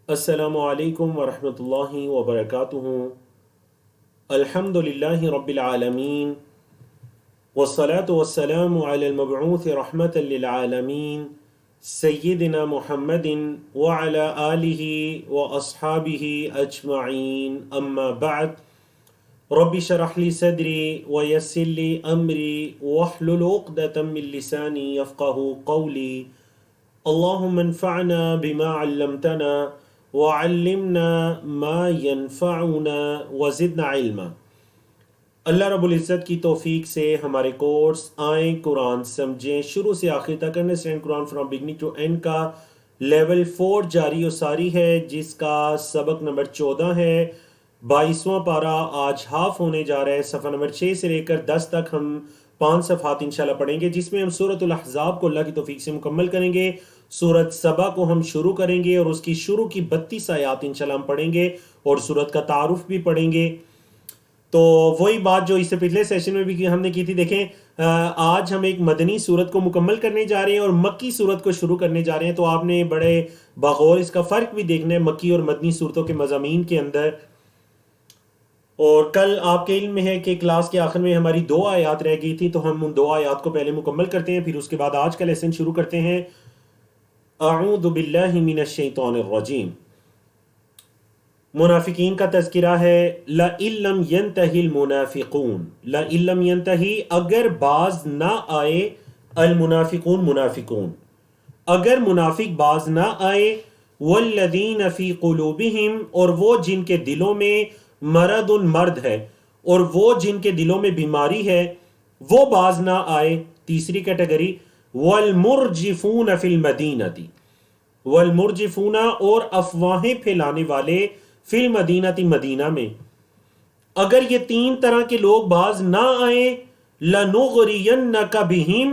السلام علیکم ورحمۃ اللہ وبرکاتہ۔ الحمد للہ رب العالمین والصلاة والسلام علی المبعوث رحمة للعالمین سیدنا محمد وعلی آلہ واصحابہ اجمعین، اما بعد۔ رب اشرح لی صدری ویسر لی امری واحلل عقدۃ من لسانی یفقہوا قولی۔ اللہم انفعنا بما علمتنا وعلمنا ما ينفعنا وزدنا علما۔ اللہ رب العزت کی توفیق سے ہمارے کورس آئیں قرآن سمجھیں شروع سے آخر تک understand Quran from beginning to end کا لیول 4 جاری و ساری ہے، جس کا سبق نمبر 14 ہے، 22واں پارہ آج ہاف ہونے جا رہا ہے۔ صفحہ نمبر 6 سے لے کر 10 تک ہم 5 صفحات انشاءاللہ پڑھیں گے، جس میں ہم سورۃ الاحزاب کو اللہ کی توفیق سے مکمل کریں گے۔ سورۃ سبا کو ہم شروع کریں گے اور اس کی شروع کی 32 آیات انشاءاللہ ہم پڑھیں گے اور سورت کا تعارف بھی پڑھیں گے۔ تو وہی بات جو اس سے پچھلے سیشن میں بھی ہم نے کی تھی، دیکھیں آج ہم ایک مدنی سورت کو مکمل کرنے جا رہے ہیں اور مکی سورت کو شروع کرنے جا رہے ہیں، تو آپ نے بڑے بغور اس کا فرق بھی دیکھنا ہے مکی اور مدنی صورتوں کے مضامین کے اندر۔ اور کل آپ کے علم میں ہے کہ کلاس کے آخر میں ہماری 2 آیات رہ گئی تھی، تو ہم ان 2 آیات کو پہلے مکمل کرتے ہیں، پھر اس کے بعد آج کا لیسن شروع کرتے ہیں۔ اعوذ باللہ من الشیطان الرجیم۔ منافقین کا تذکرہ ہے۔ لَإِن لَّمْ يَنْتَهِ الْمُنَافِقُونَ، لَإِن لَّمْ يَنْتَهِ اگر باز نہ آئے، المنافقون منافقون، اگر منافق باز نہ آئے، وَالَّذِينَ فِي قُلُوبِهِمْ اور وہ جن کے دلوں میں مرض مرد ہے، اور وہ جن کے دلوں میں بیماری ہے وہ باز نہ آئے۔ تیسری کیٹیگری وَالْمُرْجِفُونَ فِي الْمَدِينَةِ، والمرجفون اور افواہیں پھیلانے والے فی المدینہ مدینہ میں، اگر یہ 3 طرح کے لوگ باز نہ آئیں، لَنُغْرِيَنَّكَ بِهِمْ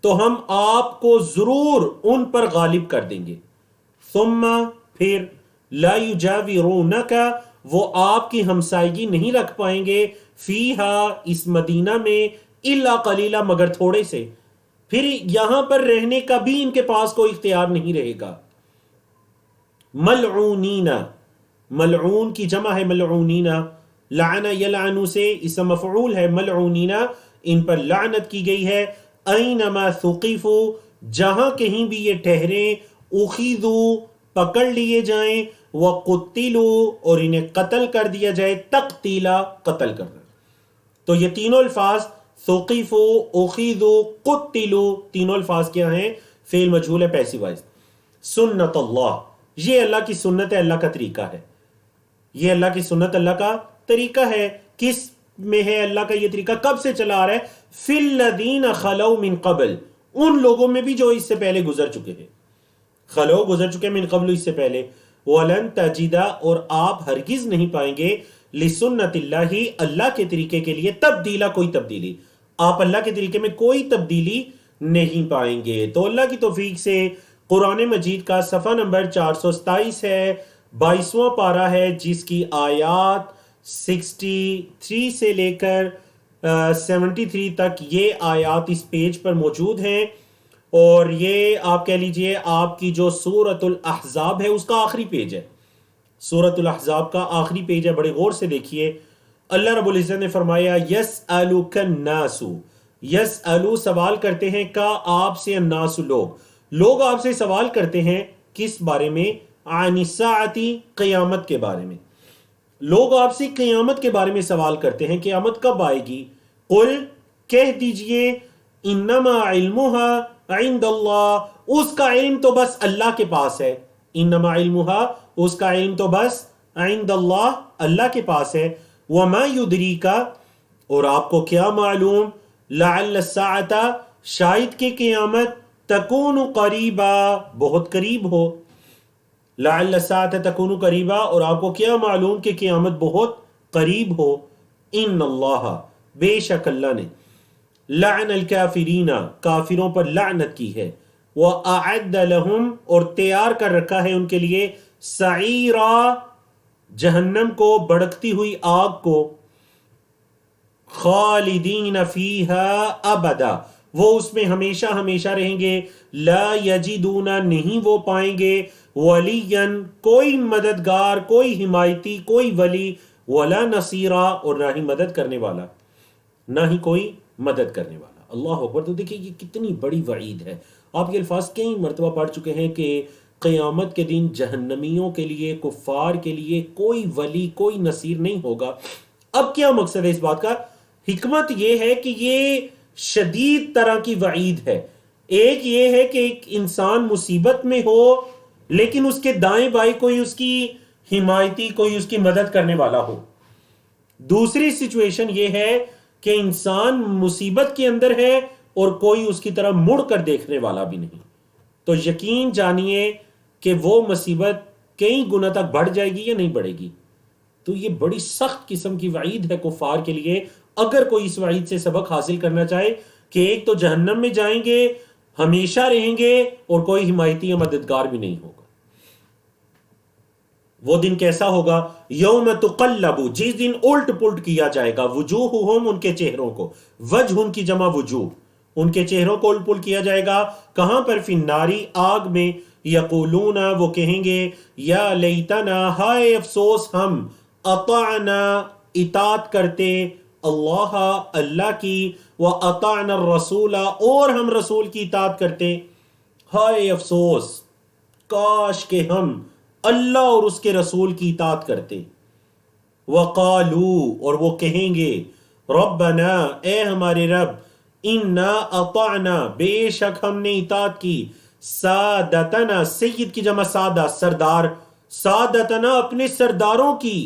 تو ہم آپ کو ضرور ان پر غالب کر دیں گے، ثم پھر لا يجاورونك وہ آپ کی ہمسائیگی نہیں رکھ پائیں گے، فیہا اس مدینہ میں، الا قلیلا مگر تھوڑے سے، پھر یہاں پر رہنے کا بھی ان کے پاس کوئی اختیار نہیں رہے گا۔ ملعونین، ملعون کی جمع ہے ملعونین، لعن یلعنو سے اسم مفعول ہے، ملعونین ان پر لعنت کی گئی ہے۔ اینما ثقفوا جہاں کہیں بھی یہ ٹھہریں، اخذوا پکڑ لیے جائیں، وقتلوا اور انہیں قتل کر دیا جائے، تقتیلا قتل کرنا۔ تو یہ تینوں الفاظ ثقفوا، اخذوا، قتلوا، تینوں الفاظ کیا ہیں؟ فعل مجہول ہے، پیسو وائز۔ سنت اللہ، یہ اللہ کی سنت ہے، اللہ کا طریقہ ہے، یہ اللہ کی سنت اللہ کا طریقہ ہے۔ کس میں ہے اللہ کا یہ طریقہ؟ کب سے چلا آ رہا ہے؟ فی الذین خلو من قبل، ان لوگوں میں بھی جو اس سے پہلے گزر چکے ہیں، خلو گزر چکے من قبل اس سے پہلے، ولن تجدا اور آپ ہرگز نہیں پائیں گے، لسنت اللہ اللہ کے طریقے کے لیے تبدیلا کوئی تبدیلی، آپ اللہ کے طریقے میں کوئی تبدیلی نہیں پائیں گے۔ تو اللہ کی توفیق سے قرآن مجید کا صفحہ نمبر 427 ہے، 22واں پارہ ہے، جس کی آیات 63 سے لے کر 73 تک یہ آیات اس پیج پر موجود ہیں، اور یہ آپ کہہ لیجئے آپ کی جو سورۃ الاحزاب ہے اس کا آخری پیج ہے، سورۃ الاحزاب کا آخری پیج ہے، بڑے غور سے دیکھیے۔ اللہ رب العزت نے فرمایا یسألک الناس، یسألو سوال کرتے ہیں، کا آپ سے، الناس لوگ آپ سے سوال کرتے ہیں کس بارے میں؟ عن الساعۃ قیامت کے بارے میں، لوگ آپ سے قیامت کے بارے میں سوال کرتے ہیں، قیامت کب آئے گی؟ قل کہہ دیجئے، انما علمها عند اللہ اس کا علم تو بس اللہ کے پاس ہے، انما علمها اس کا علم تو بس عند اللہ اللہ کے پاس ہے، وما یدریک اور آپ کو کیا معلوم، لعل الساعۃ شاید کہ قیامت، تکون قریبا بہت قریب ہو، لعل الساعۃ تکون قریبا اور آپ کو کیا معلوم کہ قیامت بہت قریب ہو، ان اللہ بے شک اللہ نے، لعن الکافرین کافروں پر لعنت کی ہے، وَأَعَدَّ لَهُمْ اور تیار کر رکھا ہے ان کے لیے، سعیرا جہنم کو، بڑکتی ہوئی آگ کو، خالدین فیہا ابدا وہ اس میں ہمیشہ ہمیشہ رہیں گے. لا یجدون نہیں وہ پائیں گے ولیا کوئی مددگار کوئی حمایتی کوئی ولی ولا نصیرا اور نہ ہی مدد کرنے والا نہ ہی کوئی مدد کرنے والا. اللہ اکبر. تو دیکھیں یہ کتنی بڑی وعید ہے. آپ یہ الفاظ کئی مرتبہ پڑھ چکے ہیں کہ قیامت کے دن جہنمیوں کے لیے کفار کے لیے کوئی ولی کوئی نصیر نہیں ہوگا. اب کیا مقصد ہے اس بات کا؟ حکمت یہ ہے کہ یہ شدید طرح کی وعید ہے. ایک یہ ہے کہ ایک انسان مصیبت میں ہو لیکن اس کے دائیں بائیں کوئی اس کی حمایتی کوئی اس کی مدد کرنے والا ہو. دوسری سچویشن یہ ہے کہ انسان مصیبت کے اندر ہے اور کوئی اس کی طرف مڑ کر دیکھنے والا بھی نہیں. تو یقین جانیے کہ وہ مصیبت کئی گنا تک بڑھ جائے گی یا نہیں بڑھے گی. تو یہ بڑی سخت قسم کی وعید ہے کفار کے لیے. اگر کوئی اس وعید سے سبق حاصل کرنا چاہے کہ ایک تو جہنم میں جائیں گے ہمیشہ رہیں گے اور کوئی حمایتی یا مددگار بھی نہیں ہوگا. وہ دن کیسا ہوگا؟ یوم تقلب جس دن الٹ پلٹ کیا جائے گا وجوہہم ان کے چہروں کو. وجہ ان کی جمع وجوہ. ان کے چہروں کو الٹ پلٹ کیا جائے گا. کہاں پر؟ فی الناری آگ میں. یقولون وہ کہیں گے یا لیتنا ہائے افسوس ہم اطعنا اطاعت کرتے اللہ اللہ کی واطعنا الرسول اور ہم رسول کی اطاعت کرتے. ہائے افسوس کاش کہ ہم اللہ اور اس کے رسول کی اطاعت کرتے. وقالو اور وہ کہیں گے ربنا اے ہمارے رب انا اطعنا بے شک ہم نے اطاعت کی سادتنا سید کی جمع سادہ سردار سادتنا اپنے سرداروں کی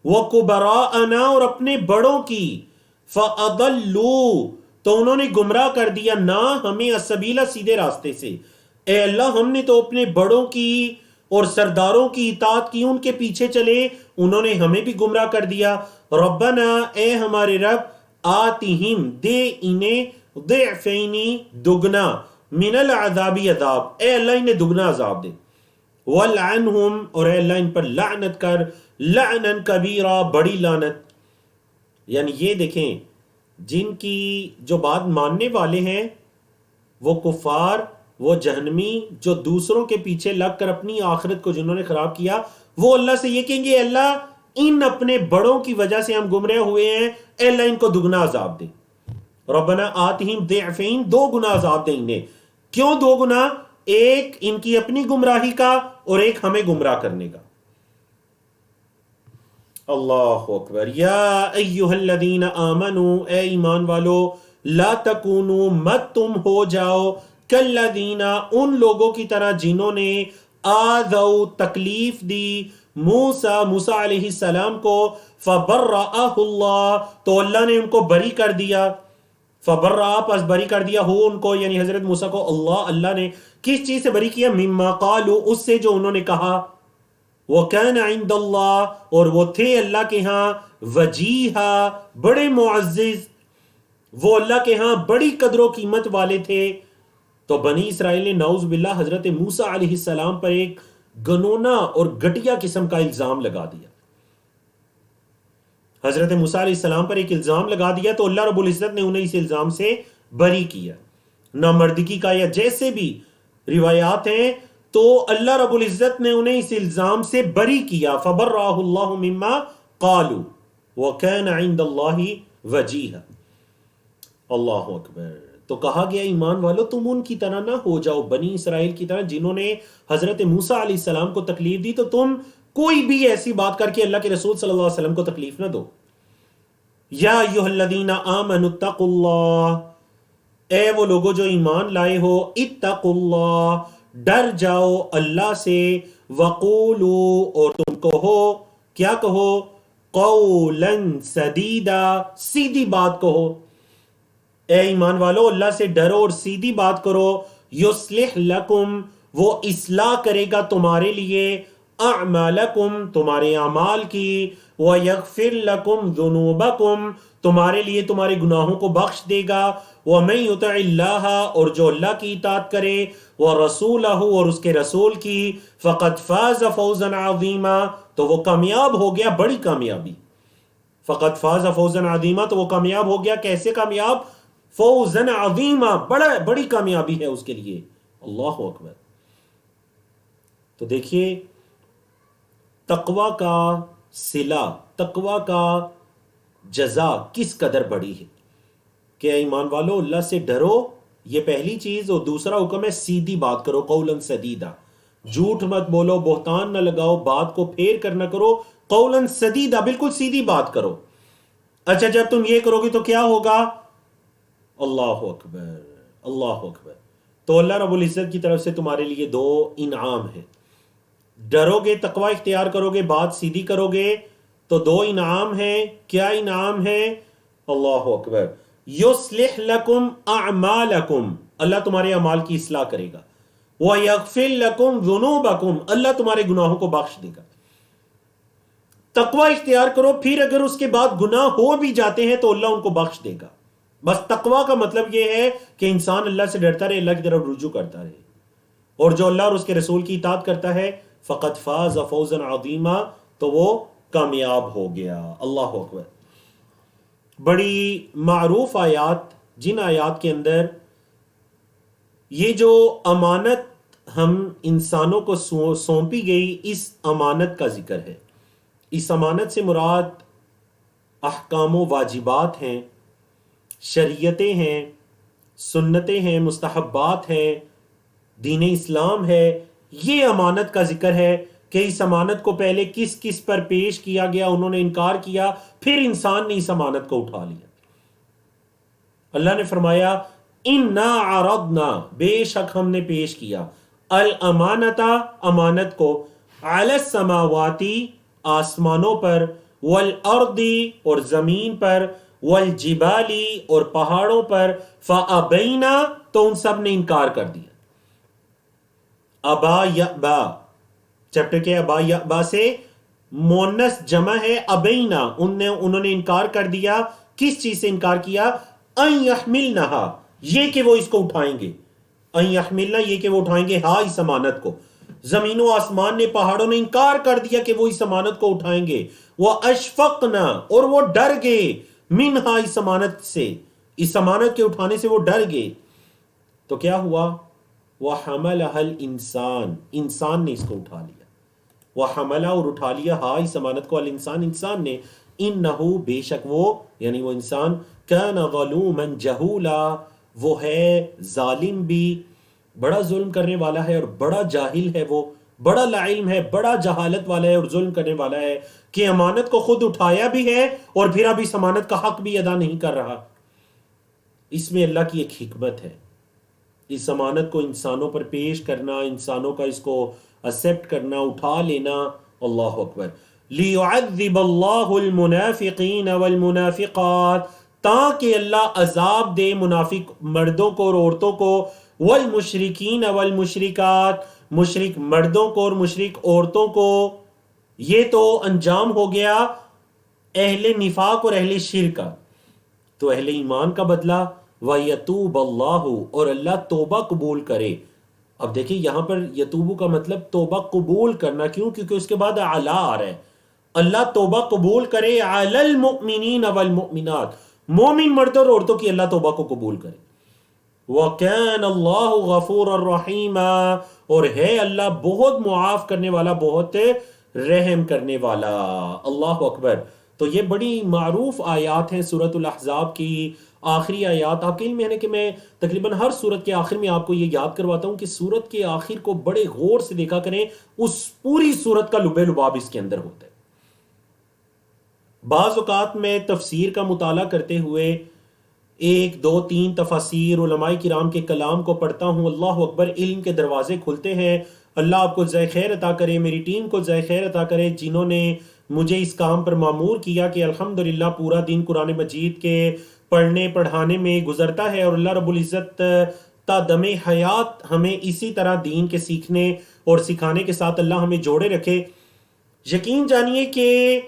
وکبراءنا اور اپنے بڑوں کی فاضلوا تو انہوں نے گمراہ کر دیا نہ ہمیں السبیل سیدھے راستے سے. اے اللہ ہم نے تو اپنے بڑوں کی اور سرداروں کی اطاعت کی ان کے پیچھے چلے انہوں نے ہمیں بھی گمراہ کر دیا. ربنا اے ہمارے رب آتہم دے انہیں ضعفینی دگنا من العذاب عذاب اے اللہ انہیں دگنا عذاب دے. والعنہم اور اے اللہ ان پر لعنت کر لعنا کبیرہ بڑی لعنت. یعنی یہ دیکھیں جن کی جو بات ماننے والے ہیں وہ کفار وہ جہنمی جو دوسروں کے پیچھے لگ کر اپنی آخرت کو جنہوں نے خراب کیا وہ اللہ سے یہ کہیں گے اللہ ان اپنے بڑوں کی وجہ سے ہم گمراہ ہوئے ہیں اے اللہ ان کو دگنا عذاب دے. ربنا آتہم ضعفین دو گنا عذاب دیں انہیں. کیوں دو گنا؟ ایک ان کی اپنی گمراہی کا اور ایک ہمیں گمراہ کرنے کا. اللہ اکبر. یا ایہا الذین آمنوا اے ایمان والو لا تکونوا مت تم ہو جاؤ کالذین ان لوگوں کی طرح جنہوں نے آذوا تکلیف دی موسیٰ علیہ السلام کو فبرأہ اللہ تو اللہ نے ان کو بری کر دیا. فبرأ پس بری کر دیا ہو ان کو یعنی حضرت موسیٰ کو اللہ نے کس چیز سے بری کیا؟ مما قالوا اس سے جو انہوں نے کہا. وَكَانَ عِنْدَ اللَّهِ اور وہ تھے اللہ کے ہاں وجیہا بڑے معزز وہ اللہ کے ہاں بڑی قدر و قیمت والے تھے. تو بنی اسرائیل نے نعوذ باللہ حضرت موسیٰ علیہ السلام پر ایک گنونا اور گھٹیا قسم کا الزام لگا دیا. حضرت موسیٰ علیہ السلام پر ایک الزام لگا دیا تو اللہ رب العزت نے انہیں اس الزام سے بری کیا. نامردگی کا یا جیسے بھی روایات ہیں تو اللہ رب العزت نے انہیں اس الزام سے بری کیا. فبرأہ اللہ مما قالوا وکان عند اللہ وجیہا. اللہ اکبر. تو کہا گیا ایمان والو تم ان کی طرح نہ ہو جاؤ بنی اسرائیل کی طرح جنہوں نے حضرت موسیٰ علیہ السلام کو تکلیف دی تو تم کوئی بھی ایسی بات کر کے اللہ کے رسول صلی اللہ علیہ وسلم کو تکلیف نہ دو. یا ایھا الذین آمنوا اتقوا اللہ اے وہ لوگوں جو ایمان لائے ہو اتقوا اللہ ڈر جاؤ اللہ سے. وقولوا اور تم کہو کیا کہو؟ قولا سدیدا سیدھی بات کہو. اے ایمان والو اللہ سے ڈرو اور سیدھی بات کرو. یصلح لکم وہ اصلاح کرے گا تمہارے لیے اعمالکم تمہارے اعمال کی. ویغفر لکم ذنوبکم تمہارے لیے تمہارے گناہوں کو بخش دے گا. ومن یطع اللہ اور جو اللہ کی اطاعت کرے ورسولہ اور اس کے رسول کی فقد فاز فوزا عظیما تو وہ کامیاب ہو گیا بڑی کامیابی. فقد فاز فوزا عظیما تو وہ کامیاب ہو گیا. کیسے کامیاب؟ فوزن عظیما، بڑی کامیابی ہے اس کے لیے. اللہ اکبر. تو دیکھیے تقوی کا صلہ، تقوی کا جزا کس قدر بڑی ہے کہ ایمان والو اللہ سے ڈرو، یہ پہلی چیز. اور دوسرا حکم ہے سیدھی بات کرو، قولا سدیدا، جھوٹ مت بولو، بہتان نہ لگاؤ، بات کو پھیر کر نہ کرو، قولا سدیدا، بالکل سیدھی بات کرو. اچھا جب تم یہ کرو گے تو کیا ہوگا؟ اللہ اکبر، اللہ اکبر. تو اللہ رب العزت کی طرف سے تمہارے لیے دو انعام ہیں. ڈرو گے، تقوی اختیار کرو گے، بات سیدھی کرو گے تو دو انعام ہیں. کیا انعام ہے؟ اللہ اکبر. یصلح لکم اعمالکم، اللہ تمہارے اعمال کی اصلاح کرے گا. ویغفر لکم ذنوبکم، اللہ تمہارے گناہوں کو بخش دے گا. تقوی اختیار کرو، پھر اگر اس کے بعد گناہ ہو بھی جاتے ہیں تو اللہ ان کو بخش دے گا. بس تقوی کا مطلب یہ ہے کہ انسان اللہ سے ڈرتا رہے، اللہ کی طرف رجوع کرتا رہے. اور جو اللہ اور اس کے رسول کی اطاعت کرتا ہے فقد فاز فوزا عظیما، تو وہ کامیاب ہو گیا. اللہ اکبر. بڑی معروف آیات، جن آیات کے اندر یہ جو امانت ہم انسانوں کو سونپی گئی، اس امانت کا ذکر ہے. اس امانت سے مراد احکام و واجبات ہیں، شریعتیں ہیں، سنتیں ہیں، مستحبات ہیں، دین اسلام ہے. یہ امانت کا ذکر ہے کہ اس امانت کو پہلے کس کس پر پیش کیا گیا، انہوں نے انکار کیا، پھر انسان نے اس امانت کو اٹھا لیا. اللہ نے فرمایا اِنَّا عَرَضْنَا، بے شک ہم نے پیش کیا، الامانتا، امانت کو، علی السماواتی، آسمانوں پر، والارضی، اور زمین پر، والجبالی، اور پہاڑوں پر، فَأَبَيْنَا، تو ان سب نے انکار کر دیا. ابا یأبا، چیپٹر کے ابا یأبا سے مونس جمع ہے ابینا، انہوں نے انکار کر دیا. کس چیز سے انکار کیا؟ ان یحملنہا، یہ کہ وہ اس کو اٹھائیں گے. ان یحملنا، یہ کہ وہ اٹھائیں گے، ہاں، اس امانت کو. زمین و آسمان نے، پہاڑوں نے انکار کر دیا کہ وہ اس امانت کو اٹھائیں گے. وَأَشْفَقْنَا، اور وہ ڈر گئے، منہا، اس امانت سے، اس امانت کے اٹھانے سے وہ ڈر گئے. تو کیا ہوا؟ وَحَمَلَهَا الْإِنسان، انسان نے اس کو اٹھا لیا. وَحَمَلَهَا، اور اٹھا لیا، ہاں، اس امانت کو، الانسان، انسان نے. انہو، بے شک وہ، یعنی وہ انسان، کان ظلوما جہولا، وہ ہے ظالم بھی، بڑا ظلم کرنے والا ہے اور بڑا جاہل ہے، وہ بڑا لا علم ہے، بڑا جہالت والا ہے اور ظلم کرنے والا ہے کہ امانت کو خود اٹھایا بھی ہے اور پھر اب اس امانت کا حق بھی ادا نہیں کر رہا. اس میں اللہ کی ایک حکمت ہے. اس امانت کو انسانوں پر پیش کرنا، انسانوں کا اس کو ایکسپٹ کرنا، اٹھا لینا. اللہ اکبر. لِيُعَذِّبَ اللَّهُ الْمُنَافِقِينَ وَالْمُنَافِقَاتِ، تاکہ اللہ عذاب دے منافق مردوں کو اور عورتوں کو، والمشرکین والمشرکات، مشرک مردوں کو اور مشرک عورتوں کو. یہ تو انجام ہو گیا اہل نفاق اور اہل شرک کا. تو اہل ایمان کا بدلہ، وَيَتُوبَ اللَّهُ، اور اللہ توبہ قبول کرے. اب دیکھیں یہاں پر یتوبو کا مطلب توبہ قبول کرنا. کیوں؟ کیونکہ اس کے بعد اعلی آ رہا ہے. اللہ توبہ قبول کرے، علی المؤمنین والمؤمنات، مومن مرد اور عورتوں کی اللہ توبہ کو قبول کرے. وَكَانَ اللَّهُ غَفُورًا رَحِيمًا، اور ہے اللہ بہت معاف کرنے والا، بہت رحم کرنے والا. اللہ اکبر. تو یہ بڑی معروف آیات ہیں سورۃ الاحزاب کی آخری آیات. آپ کے علم ہے کہ میں تقریباً ہر سورت کے آخر میں آپ کو یہ یاد کرواتا ہوں کہ سورت کے آخر کو بڑے غور سے دیکھا کریں، اس پوری سورت کا لب لباب اس کے اندر ہوتا ہے. بعض اوقات میں تفسیر کا مطالعہ کرتے ہوئے 1 2 3 تفاسیر علماء کرام کے کلام کو پڑھتا ہوں. اللہ اکبر. علم کے دروازے کھلتے ہیں. اللہ آپ کو جزائے خیر عطا کرے، میری ٹیم کو جزائے خیر عطا کرے جنہوں نے مجھے اس کام پر مامور کیا کہ الحمدللہ پورا دن قرآن مجید کے پڑھنے پڑھانے میں گزرتا ہے. اور اللہ رب العزت تا دم حیات ہمیں اسی طرح دین کے سیکھنے اور سکھانے کے ساتھ اللہ ہمیں جوڑے رکھے. یقین جانیے کہ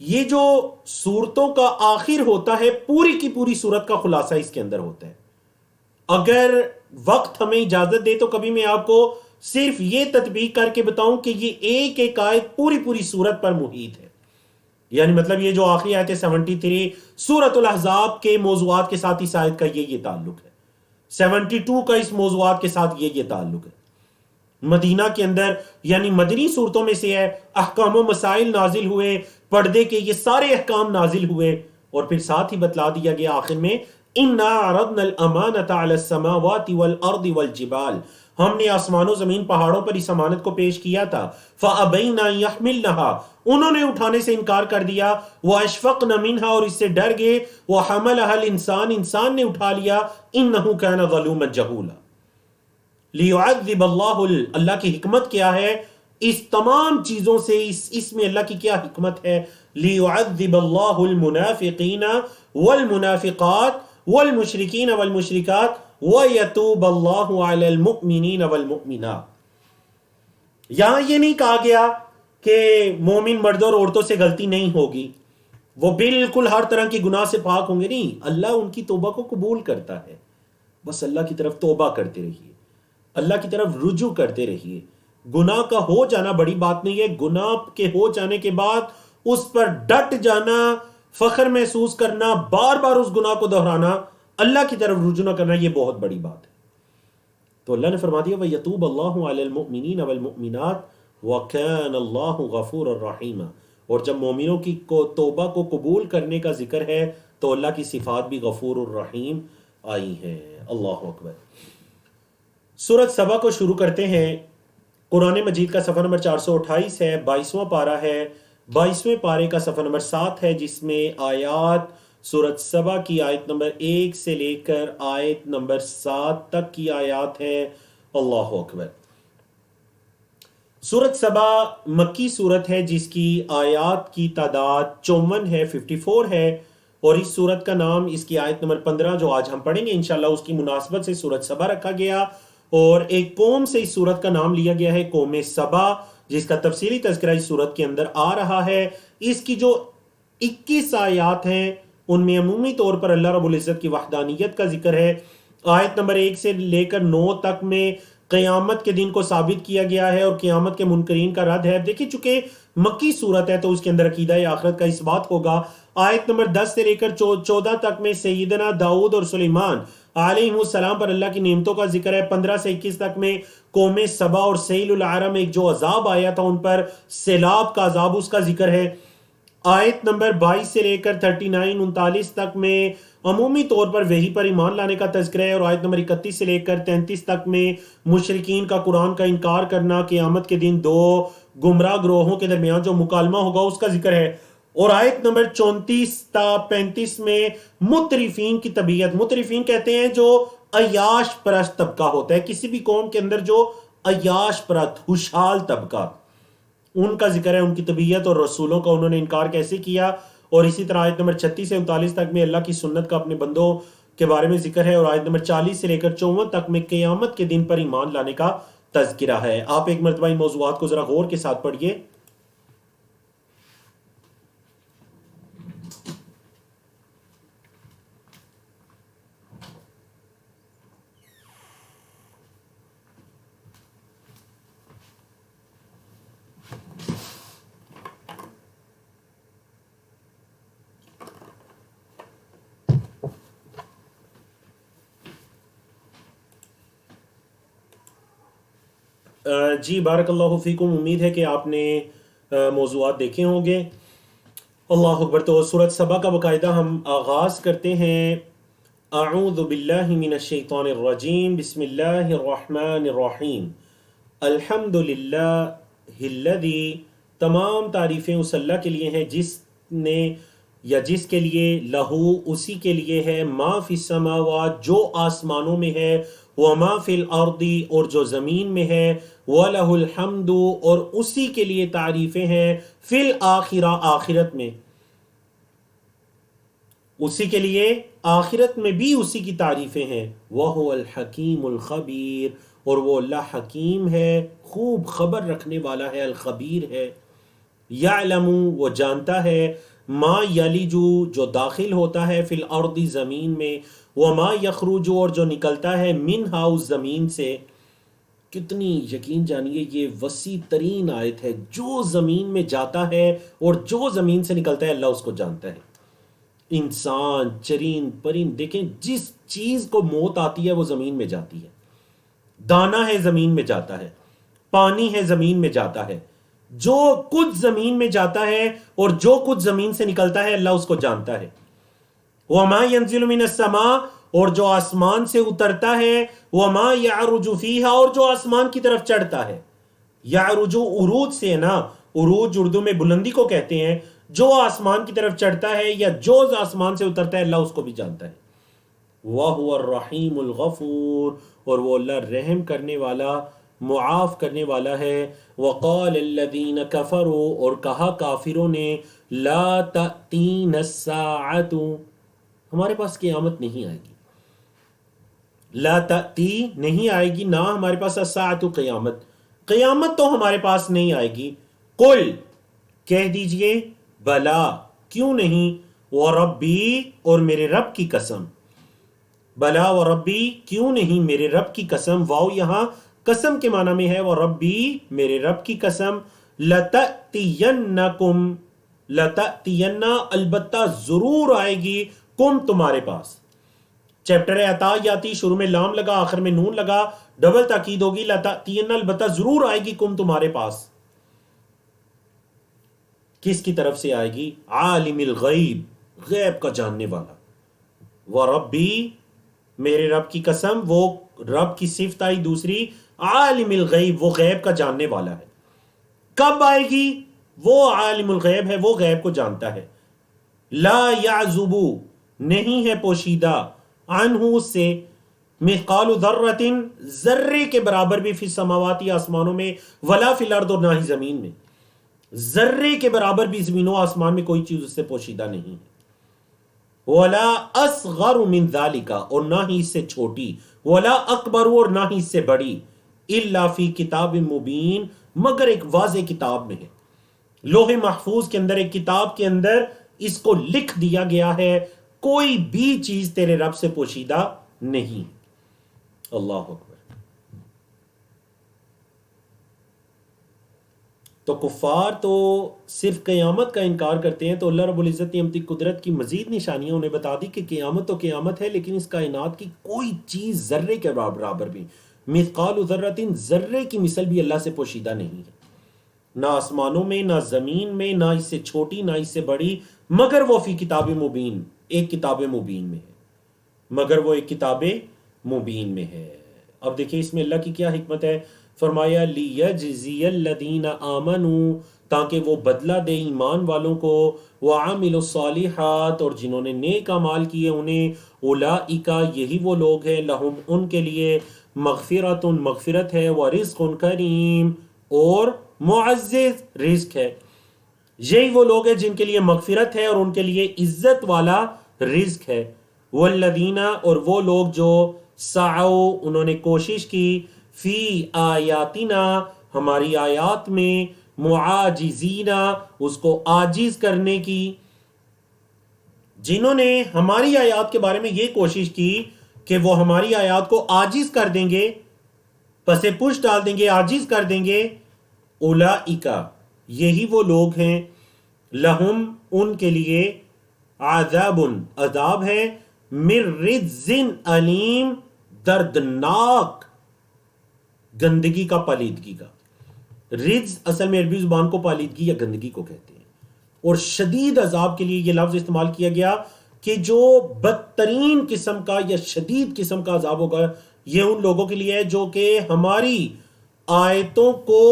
یہ جو صورتوں کا آخر ہوتا ہے، پوری کی پوری صورت کا خلاصہ اس کے اندر ہوتا ہے. اگر وقت ہمیں اجازت دے تو کبھی میں آپ کو صرف یہ تطبیق کر کے بتاؤں کہ یہ ایک ایک آیت پوری پوری صورت پر محیط ہے. یعنی مطلب یہ جو آخری آیت 73 سورۃ الاحزاب کے موضوعات کے ساتھ اس آیت کا یہ تعلق ہے، 72 کا اس موضوعات کے ساتھ یہ تعلق ہے۔ مدینہ کے اندر یعنی مدنی صورتوں میں سے ہے، احکام و مسائل نازل ہوئے، پردے کے یہ سارے احکام نازل ہوئے، اور پھر ساتھ ہی بتلا دیا گیا آخر میں اِنَّا عَرَضْنَا الْأَمَانَةَ عَلَى السَّمَاوَاتِ وَالْأَرْضِ وَالْجِبَالِ، ہم نے آسمان و زمین پہاڑوں پر اس امانت کو پیش کیا تھا، فَأَبَيْنَا يَحْمِلْنَهَا، انہوں نے اٹھانے سے انکار کر دیا، وَأَشْفَقْنَ مِنْهَا، اور اس سے ڈر گئے، وَحَمَلَهَا الْإِنسَانِ، انسان نے اٹھا لیا، إِنَّهُ كَانَ ظَلُومًا جَهُولًا۔ لیعذب اللہ کی حکمت کیا ہے اس تمام چیزوں سے، اس میں اللہ کی کیا حکمت ہے؟ لیعذب اللہ المنافقین والمنافقات والمشرکین والمشرکات ویتوب اللہ علی المؤمنین والمؤمنات۔ یہاں یہ نہیں کہا گیا کہ مومن مردوں اور عورتوں سے غلطی نہیں ہوگی، وہ بالکل ہر طرح کی گناہ سے پاک ہوں گے، نہیں، اللہ ان کی توبہ کو قبول کرتا ہے، بس اللہ کی طرف توبہ کرتے رہیے، اللہ کی طرف رجوع کرتے رہیے۔ گناہ کا ہو جانا بڑی بات نہیں ہے، گناہ کے ہو جانے کے بعد اس پر ڈٹ جانا، فخر محسوس کرنا، بار بار اس گناہ کو دہرانا، اللہ کی طرف رجوع نہ کرنا، یہ بہت بڑی بات ہے۔ تو اللہ نے فرما دیا وَيَتُوبَ اللَّهُ عَلَى الْمُؤْمِنِينَ وَالْمُؤْمِنَاتِ وَكَانَ اللَّهُ غَفُورًا رَحِيمًا، اور جب مومنوں کی توبہ کو قبول کرنے کا ذکر ہے تو اللہ کی صفات بھی غفور الرحیم آئی ہیں۔ اللہ اکبر۔ سورۃ سبا کو شروع کرتے ہیں۔ قرآن مجید کا صفحہ نمبر 428 ہے، 22واں پارہ ہے، 22ویں پارے کا صفحہ نمبر 7 ہے، جس میں آیات سورۃ سبا کی آیت نمبر 1 سے لے کر آیت نمبر 7 تک کی آیات ہیں۔ اللہ اکبر۔ سورۃ سبا مکی سورت ہے جس کی آیات کی تعداد 54 ہے، 54 ہے، اور اس سورت کا نام اس کی آیت نمبر 15 جو آج ہم پڑھیں گے انشاءاللہ اس کی مناسبت سے سورۃ سبا رکھا گیا، اور ایک قوم سے اس سورت کا نام لیا گیا ہے، قوم سبا، جس کا تفصیلی تذکرہ اس سورت کے اندر آ رہا ہے۔ اس کی جو 21 آیات ہیں ان میں عمومی طور پر اللہ رب العزت کی وحدانیت کا ذکر ہے۔ آیت نمبر 1 سے لے کر 9 تک میں قیامت کے دن کو ثابت کیا گیا ہے اور قیامت کے منکرین کا رد ہے۔ دیکھیں چونکہ مکی صورت ہے تو اس کے اندر عقیدہ آخرت کا اس بات ہوگا۔ آیت نمبر 10 سے لے کر 14 تک میں سیدنا داؤد اور سلیمان علیہ السلام پر اللہ کی نعمتوں کا ذکر ہے۔ 15 سے 21 تک میں قوم سبا اور سیل العرم ایک جو عذاب آیا تھا ان پر، سیلاب کا عذاب، اس کا ذکر ہے۔ آیت نمبر 22 سے لے کر 39 39 تک میں عمومی طور پر وحی پر ایمان لانے کا تذکرہ ہے، اور آیت نمبر 31 سے لے کر 33 تک میں مشرکین کا قرآن کا انکار کرنا، قیامت کے دن دو گمراہ گروہوں کے درمیان جو مکالمہ ہوگا اس کا ذکر ہے، اور آیت نمبر 34 تا 35 میں مترفین کی طبیعت۔ مترفین کہتے ہیں جو عیاش پرست طبقہ ہوتا ہے، کسی بھی قوم کے اندر جو عیاش پرست خوشحال طبقہ، ان کا ذکر ہے، ان کی طبیعت اور رسولوں کا انہوں نے انکار کیسے کیا۔ اور اسی طرح آیت نمبر 36 سے 39 تک میں اللہ کی سنت کا اپنے بندوں کے بارے میں ذکر ہے، اور آیت نمبر 40 سے لے کر 54 تک میں قیامت کے دن پر ایمان لانے کا تذکرہ ہے۔ آپ ایک مرتبہ ان موضوعات کو ذرا غور کے ساتھ پڑھیے۔ جی بارک اللہ فیکم، امید ہے کہ آپ نے موضوعات دیکھے ہوں گے۔ اللہ اکبر۔ تو سورۃ سبا کا باقاعدہ ہم آغاز کرتے ہیں۔ اعوذ باللہ من الشیطان الرجیم، بسم اللہ الرحمن الرحیم۔ الحمد للہ الذی، تمام تعریفیں اس اللہ کے لیے ہیں جس نے یا جس کے لیے، لہو اسی کے لیے ہے، ما فی السماوات جو آسمانوں میں ہے، وما فی الارض اور جو زمین میں ہے، وَلَهُ الْحَمْدُ اور اسی کے لیے تعریفیں ہیں، فی الآخرہ آخرت میں، اسی کے لیے آخرت میں بھی اسی کی تعریفیں ہیں، وَهُوَ الْحَكِيمُ الْخَبِيرُ اور وہ اللہ حکیم ہے، خوب خبر رکھنے والا ہے، الخبیر ہے۔ یعلم وہ جانتا ہے، ما یلج جو داخل ہوتا ہے، فی الارض زمین میں، وما یخرج اور جو نکلتا ہے، منہا اس زمین سے، کتنی یقین جانیے یہ وسیع ترین آیت ہے. جو زمین میں جاتا ہے اور جو زمین سے نکلتا ہے اللہ اس کو جانتا ہے. انسان، چرین پرین، دیکھیں جس چیز کو موت آتی ہے وہ زمین میں جاتی ہے. دانا ہے زمین میں جاتا ہے، پانی ہے زمین میں جاتا ہے. جو کچھ زمین میں جاتا ہے اور جو کچھ زمین سے نکلتا ہے اللہ اس کو جانتا ہے. وَمَا يَنزِلُ مِنَ السَّمَاءِ، اور جو آسمان سے اترتا ہے، وَمَا يَعْرُجُ فِيهَا، اور جو آسمان کی طرف چڑھتا ہے. یعرج عروج سے ہے نا، عروج اردو میں بلندی کو کہتے ہیں. جو آسمان کی طرف چڑھتا ہے یا جو آسمان سے اترتا ہے اللہ اس کو بھی جانتا ہے. وَهُوَ الرَّحِيمُ الْغَفُورُ، اور وہ اللہ رحم کرنے والا، معاف کرنے والا ہے. وَقَالَ الَّذِينَ كَفَرُوا، اور کہا کافروں نے، لَا تَأْتِينَ السَّاعَةُ، ہمارے پاس قیامت نہیں آئے گی. لا تأتی، نہیں آئے گی، نہ ہمارے پاس الساعۃ، قیامت، قیامت تو ہمارے پاس نہیں آئے گی. قل، کہہ دیجئے، بلا، کیوں نہیں، وربی، اور میرے رب کی قسم. بلا وربی، کیوں نہیں میرے رب کی قسم. واو یہاں قسم کے معنی میں ہے، وربی، میرے رب کی قسم. لتأتینکم، لتأتین، البتہ ضرور آئے گی، کم، تمہارے پاس. چیپٹر عطا یاتی، شروع میں لام لگا، آخر میں نون لگا، ڈبل تاکید ہوگی. لتأتین، البتہ ضرور آئے گی، کم، تمہارے پاس. کس کی طرف سے آئے گی؟ عالم الغیب، غیب کا جاننے والا. وربی، میرے رب کی قسم، وہ رب کی صفت آئی دوسری، عالم الغیب، وہ غیب کا جاننے والا ہے. کب آئے گی؟ وہ عالم الغیب ہے، وہ غیب کو جانتا ہے. لا یعزب، نہیں ہے پوشیدہ، عنہ سے، مثقال ذرۃ، ذرے کے برابر بھی، فی السماوات، آسمانوں میں، ولا فی الارض، اور نہ ہی زمین میں. ذرے کے برابر بھی زمین و آسمان میں کوئی چیز اس سے پوشیدہ نہیں ہے. ولا اصغر من ذالک، اور نہ ہی اس سے چھوٹی. ولا اکبر، اور نہ ہی اس سے بڑی. الا فی کتاب مبین، مگر ایک واضح کتاب میں ہے. لوح محفوظ کے اندر، ایک کتاب کے اندر اس کو لکھ دیا گیا ہے. کوئی بھی چیز تیرے رب سے پوشیدہ نہیں. اللہ اکبر. تو کفار تو صرف قیامت کا انکار کرتے ہیں، تو اللہ رب العزت نے اپنی قدرت کی مزید نشانیاں انہیں بتا دی کہ قیامت تو قیامت ہے، لیکن اس کائنات کی کوئی چیز ذرے کے برابر بھی، مثقال ذرۃ، ذرے کی مثل بھی اللہ سے پوشیدہ نہیں ہے. نہ آسمانوں میں، نہ زمین میں، نہ اس سے چھوٹی، نہ اس سے بڑی، مگر وہ فی کتاب مبین، ایک کتاب مبین میں ہے. مگر وہ ایک کتاب مبین میں ہے. اب دیکھیں اس میں اللہ کی کیا حکمت ہے. فرمایا لیجزی الذین آمنوا، تاکہ وہ بدلہ دے ایمان والوں کو، وعملوا الصالحات، اور جنہوں نے نیک اعمال کیے انہیں، اولئک، یہی وہ لوگ ہیں، لہم، ان کے لیے، مغفرۃ، مغفرت ہے، ورزق کریم، اور معزز رزق ہے. یہی وہ لوگ ہیں جن کے لیے مغفرت ہے اور ان کے لیے عزت والا رزق ہے. والذین، اور وہ لوگ جو سعوا، انہوں نے کوشش کی، فی آیاتنا، ہماری آیات میں، معاجزین، اس کو عاجز کرنے کی. جنہوں نے ہماری آیات کے بارے میں یہ کوشش کی کہ وہ ہماری آیات کو عاجز کر دیں گے، پس پش ڈال دیں گے، عاجز کر دیں گے. اولئک، یہی وہ لوگ ہیں، لہم، ان کے لیے، عذاب، عذاب ہے، من رجز علیم، دردناک، گندگی کا، پالیدگی کا. رجز اصل میں عربی زبان کو پالیدگی یا گندگی کو کہتے ہیں، اور شدید عذاب کے لیے یہ لفظ استعمال کیا گیا کہ جو بدترین قسم کا یا شدید قسم کا عذاب ہوگا یہ ان لوگوں کے لیے ہے جو کہ ہماری آیتوں کو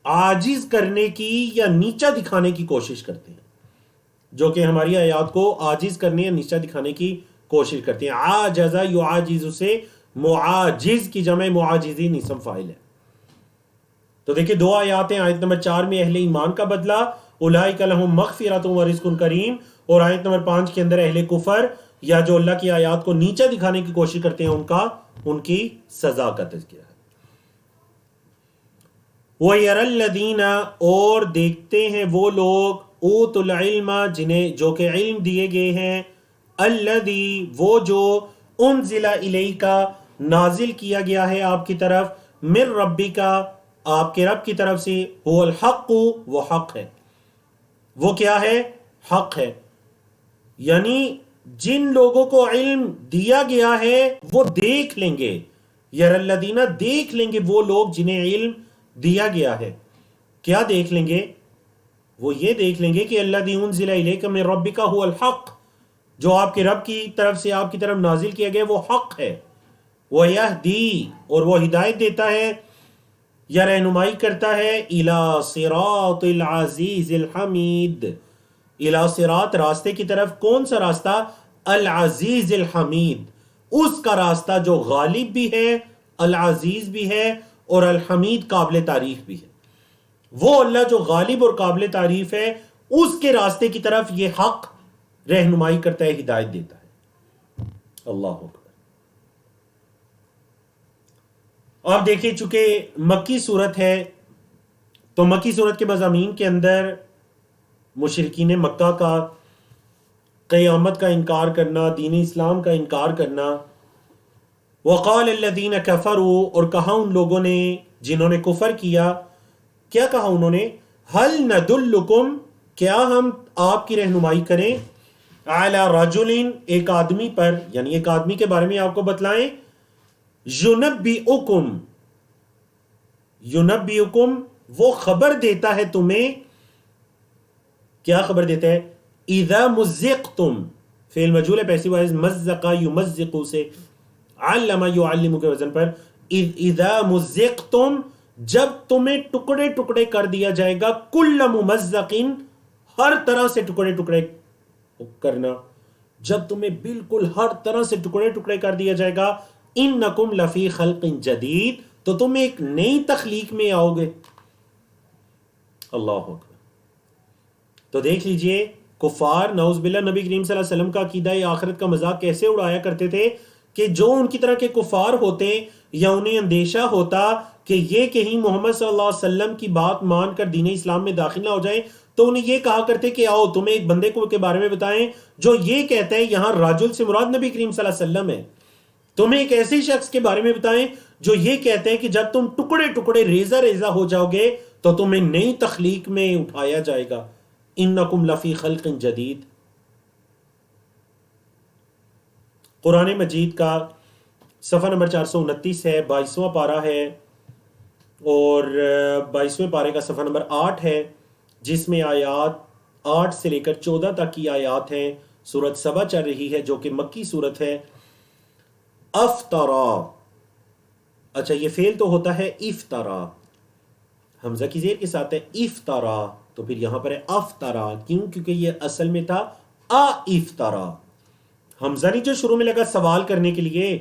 عاجز کرنے کی یا نیچا دکھانے کی کوشش کرتے ہیں، جو کہ ہماری آیات کو عاجز کرنے یا نیچا دکھانے کی کوشش کرتے ہیں. عاجز یعاجز سے معاجز کی جمع معاجزین اسم فاعل ہے. تو دیکھیں دو آیات ہیں. آیت نمبر 4 میں اہل ایمان کا بدلہ، اولئک لہم مغفرۃ ورزق کریم، اور آیت نمبر 5 کے اندر اہل کفر یا جو اللہ کی آیات کو نیچا دکھانے کی کوشش کرتے ہیں ان کی سزا کا تذکرہ ہے. وَيَرَى الَّذِينَ، اور دیکھتے ہیں وہ لوگ، اوتوا العلم، جنہیں جو کہ علم دیے گئے ہیں، الذی، وہ جو، انزل الیک، نازل کیا گیا ہے آپ کی طرف، من ربکا آپ کے رب کی طرف سے، هو الحق وہ حق ہے، وہ کیا ہے؟ حق ہے۔ یعنی جن لوگوں کو علم دیا گیا ہے وہ دیکھ لیں گے، یر الذین دیکھ لیں گے وہ لوگ جنہیں علم دیا گیا ہے۔ کیا دیکھ لیں گے؟ وہ یہ دیکھ لیں گے کہ الذی انزل الیک من ربک هو الحق، جو آپ کے رب کی طرف سے آپ کی طرف نازل کیا گیا وہ حق ہے۔ وَيَهْدِي اور وہ ہدایت دیتا ہے یا رہنمائی کرتا ہے، الی صراط العزیز الحمید، الی صراط راستے کی طرف۔ کون سا راستہ؟ العزیز الحمید، اس کا راستہ جو غالب بھی ہے، العزیز بھی ہے، اور الحمید قابل تعریف بھی ہے۔ وہ اللہ جو غالب اور قابل تعریف ہے، اس کے راستے کی طرف یہ حق رہنمائی کرتا ہے، ہدایت دیتا ہے۔ اللہ اکبر۔ آپ دیکھیں چونکہ مکی صورت ہے تو مکی صورت کے مضامین کے اندر مشرکین مکہ کا قیامت کا انکار کرنا، دین اسلام کا انکار کرنا، وقال الذین کفروا اور کہا ان لوگوں نے جنہوں نے کفر کیا، کیا کہا انہوں نے؟ هل ندلکم کیا ہم آپ کی رہنمائی کریں، علی رجل ایک آدمی پر، یعنی ایک آدمی کے بارے میں آپ کو بتلائیں، ینبئکم ینبئکم وہ خبر دیتا ہے تمہیں، کیا خبر دیتا ہے؟ اذا مزقتم فعل مجہول ہے پیسو وائز، مزقا یمزقو سے، علم یعلم کے وزن پر، اذا مزقتم جب تمہیں ٹکڑے ٹکڑے کر دیا جائے گا، کل ممزقن ہر طرح سے ٹکڑے ٹکڑے کرنا، جب تمہیں بالکل ہر طرح سے ٹکڑے ٹکڑے کر دیا جائے گا، انکم لفی خلق جدید تو تم ایک نئی تخلیق میں آؤ گے۔ اللہ اکبر۔ تو دیکھ لیجئے کفار نعوذ باللہ نبی کریم صلی اللہ علیہ وسلم کا عقیدہ آخرت کا مذاق کیسے اڑایا کرتے تھے کہ جو ان کی طرح کے کفار ہوتے یا انہیں اندیشہ ہوتا کہ یہ کہیں محمد صلی اللہ علیہ وسلم کی بات مان کر دین اسلام میں داخل نہ ہو جائیں تو انہیں یہ کہا کرتے کہ آؤ تمہیں ایک بندے کو کے بارے میں بتائیں جو یہ کہتا ہے، یہاں راجل سے مراد نبی کریم صلی اللہ علیہ وسلم ہے، تمہیں ایک ایسے شخص کے بارے میں بتائیں جو یہ کہتے ہیں کہ جب تم ٹکڑے ٹکڑے ریزہ ریزہ ہو جاؤ گے تو تمہیں نئی تخلیق میں اٹھایا جائے گا، انکم لفی خلق جدید۔ قرآن مجید کا صفحہ نمبر 429 ہے، 22واں پارہ ہے، اور 22ویں پارے کا صفحہ نمبر 8 ہے، جس میں آیات 8 سے لے کر 14 تک کی آیات ہیں۔ سورت سبا چل رہی ہے جو کہ مکی سورت ہے۔ افطرا، اچھا یہ فعل تو ہوتا ہے افطرا، حمزہ کی زیر کے ساتھ ہے افطرا، تو پھر یہاں پر ہے افطرا، کیوں؟ کیونکہ یہ اصل میں تھا افطرا، حمزہ نہیں جو شروع میں لگا سوال کرنے کے لیے،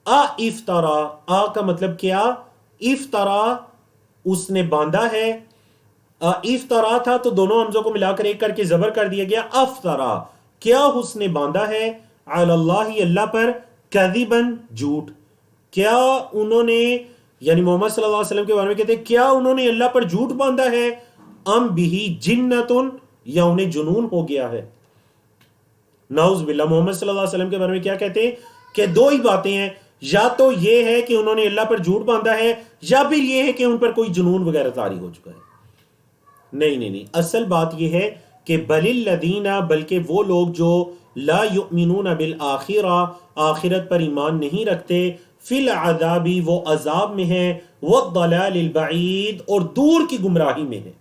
افطرا، کا مطلب کیا؟ افطرا اس نے باندھا ہے، افطرا تھا تو دونوں حمزوں کو ملا کر ایک کر کے زبر کر دیا گیا، افطرا، کیا اس نے باندھا ہے، علی اللہ اللہ پر، کذبن جھوٹ، کیا انہوں نے، یعنی محمد صلی اللہ علیہ وسلم کے بارے میں کہتے ہیں کیا انہوں نے اللہ پر جھوٹ باندھا ہے، ام بھی جنتن یا انہیں جنون ہو گیا ہے۔ نعوذ باللہ، محمد صلی اللہ علیہ وسلم کے بارے میں کیا کہتے ہیں کہ دو ہی باتیں ہیں، یا تو یہ ہے کہ انہوں نے اللہ پر جھوٹ باندھا ہے، یا پھر یہ ہے کہ ان پر کوئی جنون وغیرہ طاری ہو چکا ہے۔ نہیں، اصل بات یہ ہے کہ بل الذین، بلکہ وہ لوگ جو لا یؤمنون بالآخرہ، آخرت پر ایمان نہیں رکھتے، فی العذاب، وہ عذاب میں ہیں، والضلال البعید، اور دور کی گمراہی میں ہیں۔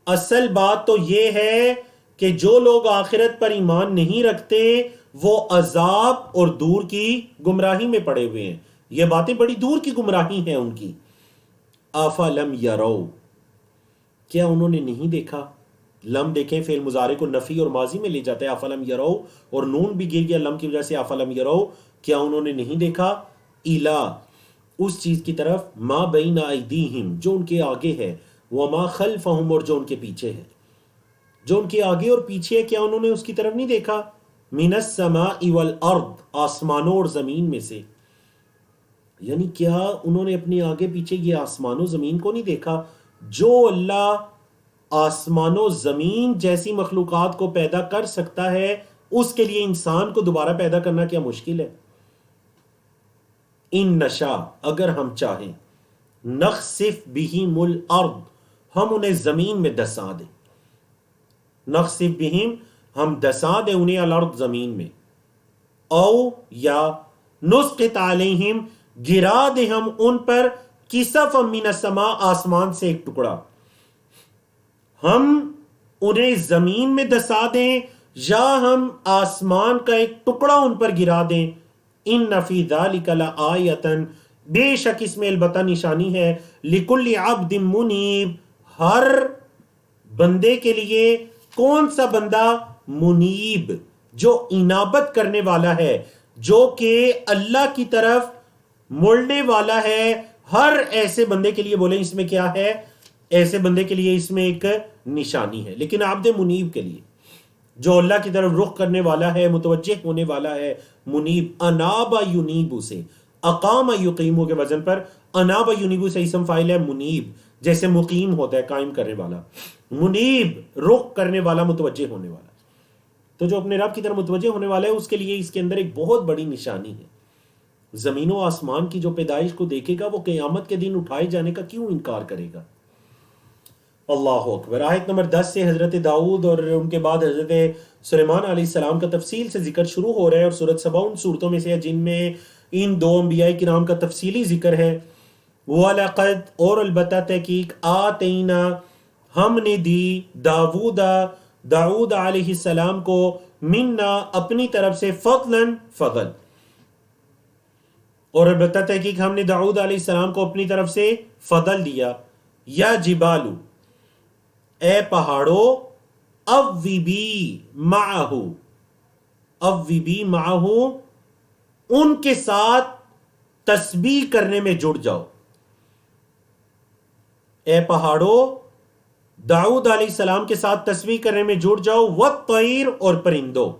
اصل بات تو یہ ہے کہ جو لوگ آخرت پر ایمان نہیں رکھتے وہ عذاب اور دور کی گمراہی میں پڑے ہوئے ہیں، یہ باتیں بڑی دور کی گمراہی ہیں ان کی۔ افلم یرو، کیا انہوں نے نہیں دیکھا؟ لم دیکھیں فعل مضارع کو نفی اور ماضی میں لے جاتا ہے، افلم یرو، اور نون بھی گر گیا لم کی وجہ سے، افلم یرو، کیا انہوں نے نہیں دیکھا، الا اس چیز کی طرف، ما بین ایدیہم جو ان کے آگے ہے، وما خلفہم اور جو ان کے پیچھے ہے، جو ان کے آگے اور پیچھے ہے، کیا انہوں نے اس کی طرف نہیں دیکھا، من السماء والارض، آسمانوں اور زمین میں سے، یعنی کیا انہوں نے اپنے آگے پیچھے یہ آسمان و زمین کو نہیں دیکھا؟ جو اللہ آسمان و زمین جیسی مخلوقات کو پیدا کر سکتا ہے، اس کے لیے انسان کو دوبارہ پیدا کرنا کیا مشکل ہے؟ ان نشا اگر ہم چاہیں، نخسف بہم الارض ہم انہیں زمین میں دسا دیں، نخسف بہم ہم دسا دیں انہیں الارض زمین میں، او یا نسقط علیہم گرا دیں ہم ان پر کسفا من السماء آسمان سے ایک ٹکڑا، ہم انہیں زمین میں دسا دیں یا ہم آسمان کا ایک ٹکڑا ان پر گرا دیں، ان فی ذلک لآیۃ بے شک اس میں البتہ نشانی ہے، لکل عبد منیب ہر بندے کے لیے، کون سا بندہ؟ منیب جو انابت کرنے والا ہے، جو کہ اللہ کی طرف مڑنے والا ہے، ہر ایسے بندے کے لیے بولیں اس میں کیا ہے؟ ایسے بندے کے لیے اس میں ایک نشانی ہے، لیکن عبد منیب کے لیے جو اللہ کی طرف رخ کرنے والا ہے، متوجہ ہونے والا ہے، منیب، انابا ینیبو سے، اقام یقیمو کے وزن پر انابا ینیبو سے اسم فاعل ہے منیب، جیسے مقیم ہوتا ہے قائم کرنے والا، منیب رخ کرنے والا، متوجہ ہونے والا۔ تو جو اپنے رب کی طرف متوجہ ہونے والا ہے اس کے لیے اس کے اندر ایک بہت بڑی نشانی ہے۔ زمین و آسمان کی جو پیدائش کو دیکھے گا وہ قیامت کے دن اٹھائے جانے کا کیوں انکار کرے گا؟ اللہ اکبر۔ آیت نمبر 10 سے حضرت داؤد اور ان کے بعد حضرت سلیمان علیہ السلام کا تفصیل سے ذکر شروع ہو رہا ہے، اور سورۃ سبا ان صورتوں میں سے ہے جن میں ان دو انبیاء کرام کا تفصیلی ذکر ہے۔ وَلَقَدْ اور البتہ تحقیق آتینا ہم نے دی داؤد علیہ السلام کو منا اپنی طرف سے فضلاً فضل، اور البتہ تحقیق ہم نے داؤد علیہ السلام کو اپنی طرف سے فضل دیا۔ یا جبالو اے پہاڑو، اوبی معہو، اوبی معہو ان کے ساتھ تسبیح کرنے میں جڑ جاؤ۔ اے پہاڑو داؤد علیہ السلام کے ساتھ تسبیح کرنے میں جڑ جاؤ، والطیر اور پرندوں۔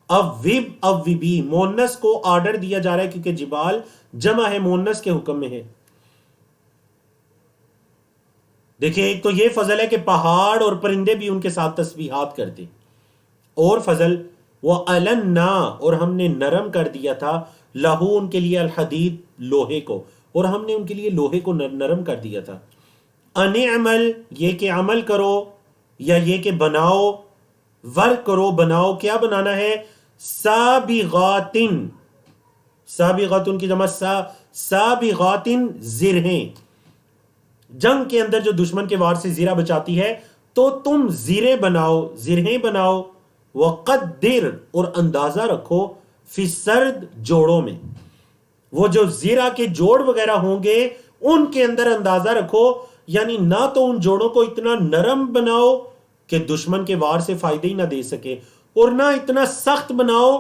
اوبی مونس کو آرڈر دیا جا رہا ہے کیونکہ جبال جمع ہے، مونس کے حکم میں ہے۔ دیکھیں ایک تو یہ فضل ہے کہ پہاڑ اور پرندے بھی ان کے ساتھ تسبیحات کرتے، اور فضل وَأَلَنَّا اور ہم نے نرم کر دیا تھا، لہو ان کے لیے، الحدید لوہے کو، اور ہم نے ان کے لیے لوہے کو نرم کر دیا تھا۔ انعمل یہ کہ عمل کرو، یا یہ کہ بناؤ، ورک کرو، بناؤ، کیا بنانا ہے؟ سابغاتن، سابغاتن کی جمع سابغاتن زرہیں، جنگ کے اندر جو دشمن کے وار سے زرہ بچاتی ہے تو تم زریں بناؤ، زرہیں بناؤ، وقدر اور اندازہ رکھو، فی سرد جوڑوں میں، وہ جو زرہ کے جوڑ وغیرہ ہوں گے ان کے اندر اندازہ رکھو، یعنی نہ تو ان جوڑوں کو اتنا نرم بناؤ کہ دشمن کے وار سے فائدہ ہی نہ دے سکے، اور نہ اتنا سخت بناؤ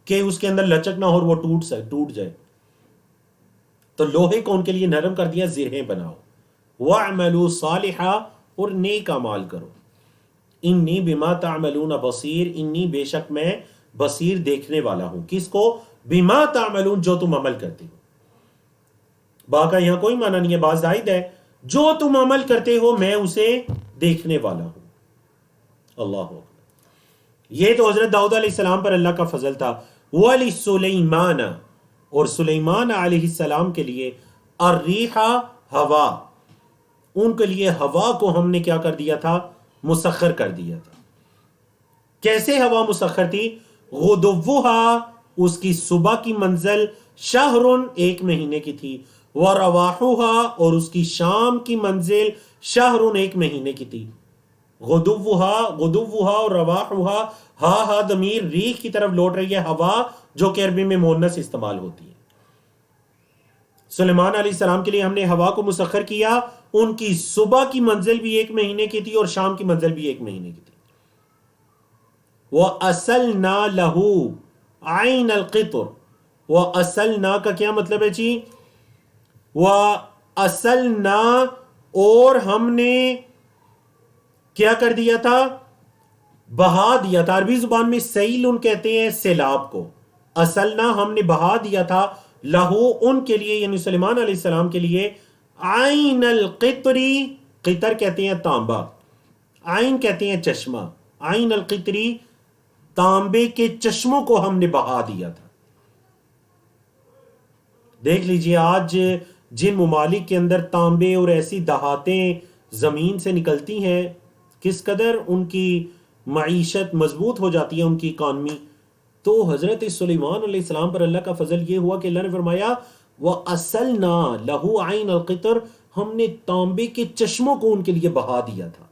کہ اس کے اندر لچک نہ ہو اور وہ ٹوٹ جائے۔ تو لوہے کو ان کے لیے نرم کر دیا، زرہیں بناؤ۔ وَاعْمَلُوا صَالِحًا اور نیک اعمال کرو۔ انی بما تعملون بصیر، انی بے شک میں بصیر دیکھنے والا ہوں، کس کو؟ بما تعملون جو تم عمل کرتے ہو۔ با کا یہاں کوئی معنی نہیں ہے، با زائد ہے، جو تم عمل کرتے ہو میں اسے دیکھنے والا ہوں۔ اللہ اکبر۔ یہ تو حضرت داؤد علیہ السلام پر اللہ کا فضل تھا۔ وَلِسُلَيْمَانَ اور سلیمان علیہ السلام کے لیے، الرِّیحَ ہوا، ان کے لیے ہوا کو ہم نے کیا کر دیا تھا؟ مسخر کر دیا تھا۔ کیسے ہوا مسخر تھی؟ غدوها اس کی صبح کی منزل، شہر ایک مہینے کی تھی، ورواحها اور اس کی شام کی منزل، شہر ایک مہینے کی تھی۔ غدوها اور رواحها، ہا ضمیر ریح کی طرف لوٹ رہی ہے، ہوا جو کہ عربی میں مؤنث استعمال ہوتی ہے۔ سلیمان علیہ السلام کے لیے ہم نے ہوا کو مسخر کیا، ان کی صبح کی منزل بھی ایک مہینے کی تھی اور شام کی منزل بھی ایک مہینے کی تھی۔ وَأَسَلْنَا لَهُ عَيْنَ الْقِطْرِ، وَأَسَلْنَا کا کیا مطلب ہے جی؟ وَأَسَلْنَا اور ہم نے کیا کر دیا تھا؟ بہا دیا تھا۔ عربی زبان میں سیلن کہتے ہیں سیلاب کو، اسلنا ہم نے بہا دیا تھا، لہو ان کے لیے یعنی سلیمان علیہ السلام کے لیے، عین القطری، قطر کہتے ہیں تانبا، عین کہتے ہیں چشمہ، عین القطری تانبے کے چشموں کو ہم نے بہا دیا تھا۔ دیکھ لیجئے آج جن ممالک کے اندر تانبے اور ایسی دہاتیں زمین سے نکلتی ہیں، کس قدر ان کی معیشت مضبوط ہو جاتی ہے، ان کی اکانومی. تو حضرت سلیمان علیہ السلام پر اللہ کا فضل یہ ہوا کہ اللہ نے فرمایا وَأَسَلْنَا لَهُ عَيْنَ الْقِطْرِ، ہم نے تانبے کے چشموں کو ان کے لیے بہا دیا تھا.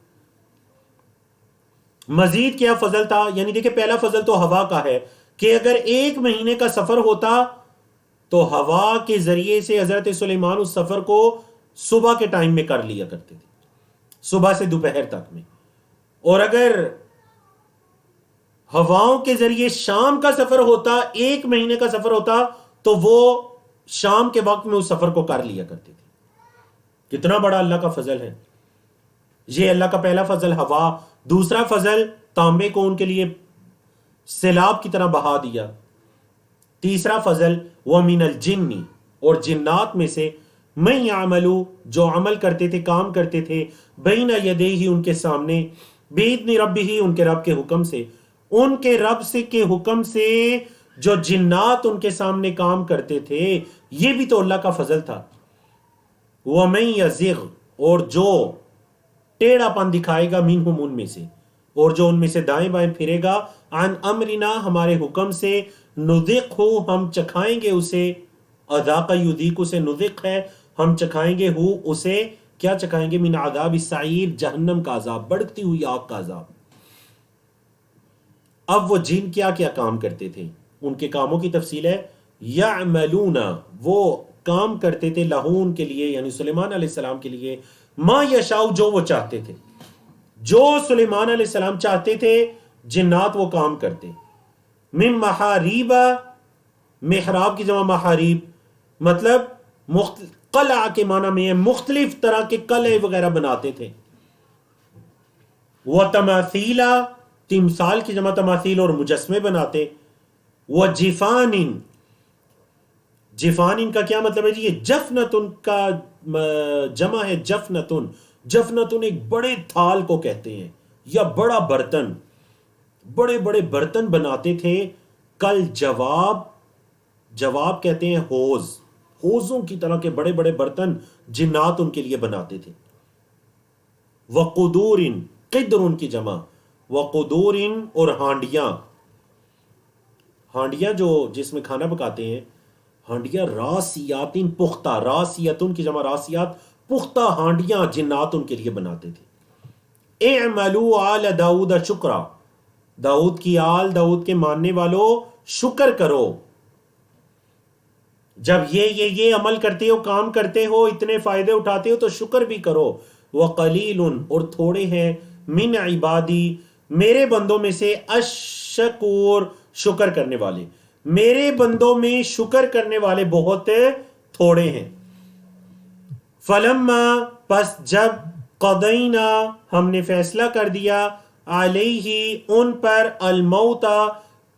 مزید کیا فضل تھا؟ یعنی دیکھیں پہلا فضل تو ہوا کا ہے کہ اگر 1 مہینے کا سفر ہوتا تو ہوا کے ذریعے سے حضرت سلیمان اس سفر کو صبح کے ٹائم میں کر لیا کرتے تھے، صبح سے دوپہر تک میں. اور اگر ہواؤں کے ذریعے شام کا سفر ہوتا، 1 مہینے کا سفر ہوتا، تو وہ شام کے وقت میں اس سفر کو کر لیا کرتے تھے. کتنا بڑا اللہ کا فضل ہے. یہ اللہ کا پہلا فضل ہوا. دوسرا فضل تانبے کو ان کے لیے سیلاب کی طرح بہا دیا. تیسرا فضل وَمِنَ الْجِنِّ، اور جنات میں سے مَن يَعْمَلُ، جو عمل کرتے تھے، کام کرتے تھے، بَيْنَ يَدَيْهِ، ان کے سامنے، بِإِذْنِ رَبِّهِ، ان کے رب کے حکم سے. ان کے رب سے کے حکم سے جو جنات ان کے سامنے کام کرتے تھے، یہ بھی تو اللہ کا فضل تھا. وَمَن يَزِغْ، اور جو ٹیڑھا پن دکھائے گا، منہم، ان میں سے، اور جو ان میں سے دائیں بائیں پھرے گا، عن امرنا، ہمارے حکم سے، نذقہ، ہم چکھائیں گے اسے، اذاق یذیق سے نذق ہے، ہم چکھائیں گے ہو اسے، کیا چکھائیں گے؟ من عذاب السعیر، جہنم کا عذاب، بڑھتی ہوئی آگ کا عذاب. اب وہ جن کیا کیا کام کرتے تھے، ان کے کاموں کی تفصیل ہے. یعملون، وہ کام کرتے تھے، لہو، ان کے لیے، یعنی سلیمان علیہ السلام کے لیے، ما یشاء، جو وہ چاہتے تھے. جو سلیمان علیہ السلام چاہتے تھے جنات وہ کام کرتے. من محاریب، محراب کی جمع محاریب، مطلب قلعہ کے معنی میں ہے، مختلف طرح کے قلعے وغیرہ بناتے تھے. وتماثیل، تمثال کی جمع تماثیل، اور مجسمے بناتے. وجفان، جفان کا کیا مطلب ہے جی؟ یہ جفنتن کا جمع ہے جفنتن. جفنتن ایک بڑے تھال کو کہتے ہیں، یا بڑا برتن. بڑے بڑے برتن بناتے تھے. کل جواب، جواب کہتے ہیں حوض، حوضوں کی طرح کے بڑے بڑے برتن جنات ان کے لیے بناتے تھے. وقدور، قدر ان کی جمع، وقدور، اور ہانڈیاں. ہانڈیاں جو جس میں کھانا پکاتے ہیں، ہانڈیاں راسیات، پختہ، راسیتن کی جمع راسیات، پختہ ہانڈیاں جنات ان کے لیے بناتے تھے. اعملوا آل داؤد شکرا، داؤد کی آل، داؤد کے ماننے والوں شکر کرو. جب یہ عمل کرتے ہو، کام کرتے ہو، اتنے فائدے اٹھاتے ہو تو شکر بھی کرو. وقلیل، اور تھوڑے ہیں، من عبادی، میرے بندوں میں سے، الشکور، شکر کرنے والے، میرے بندوں میں شکر کرنے والے بہت تھوڑے ہیں. فلما، پس جب، قضینا، ہم نے فیصلہ کر دیا، علیہ، ان پر، الموت،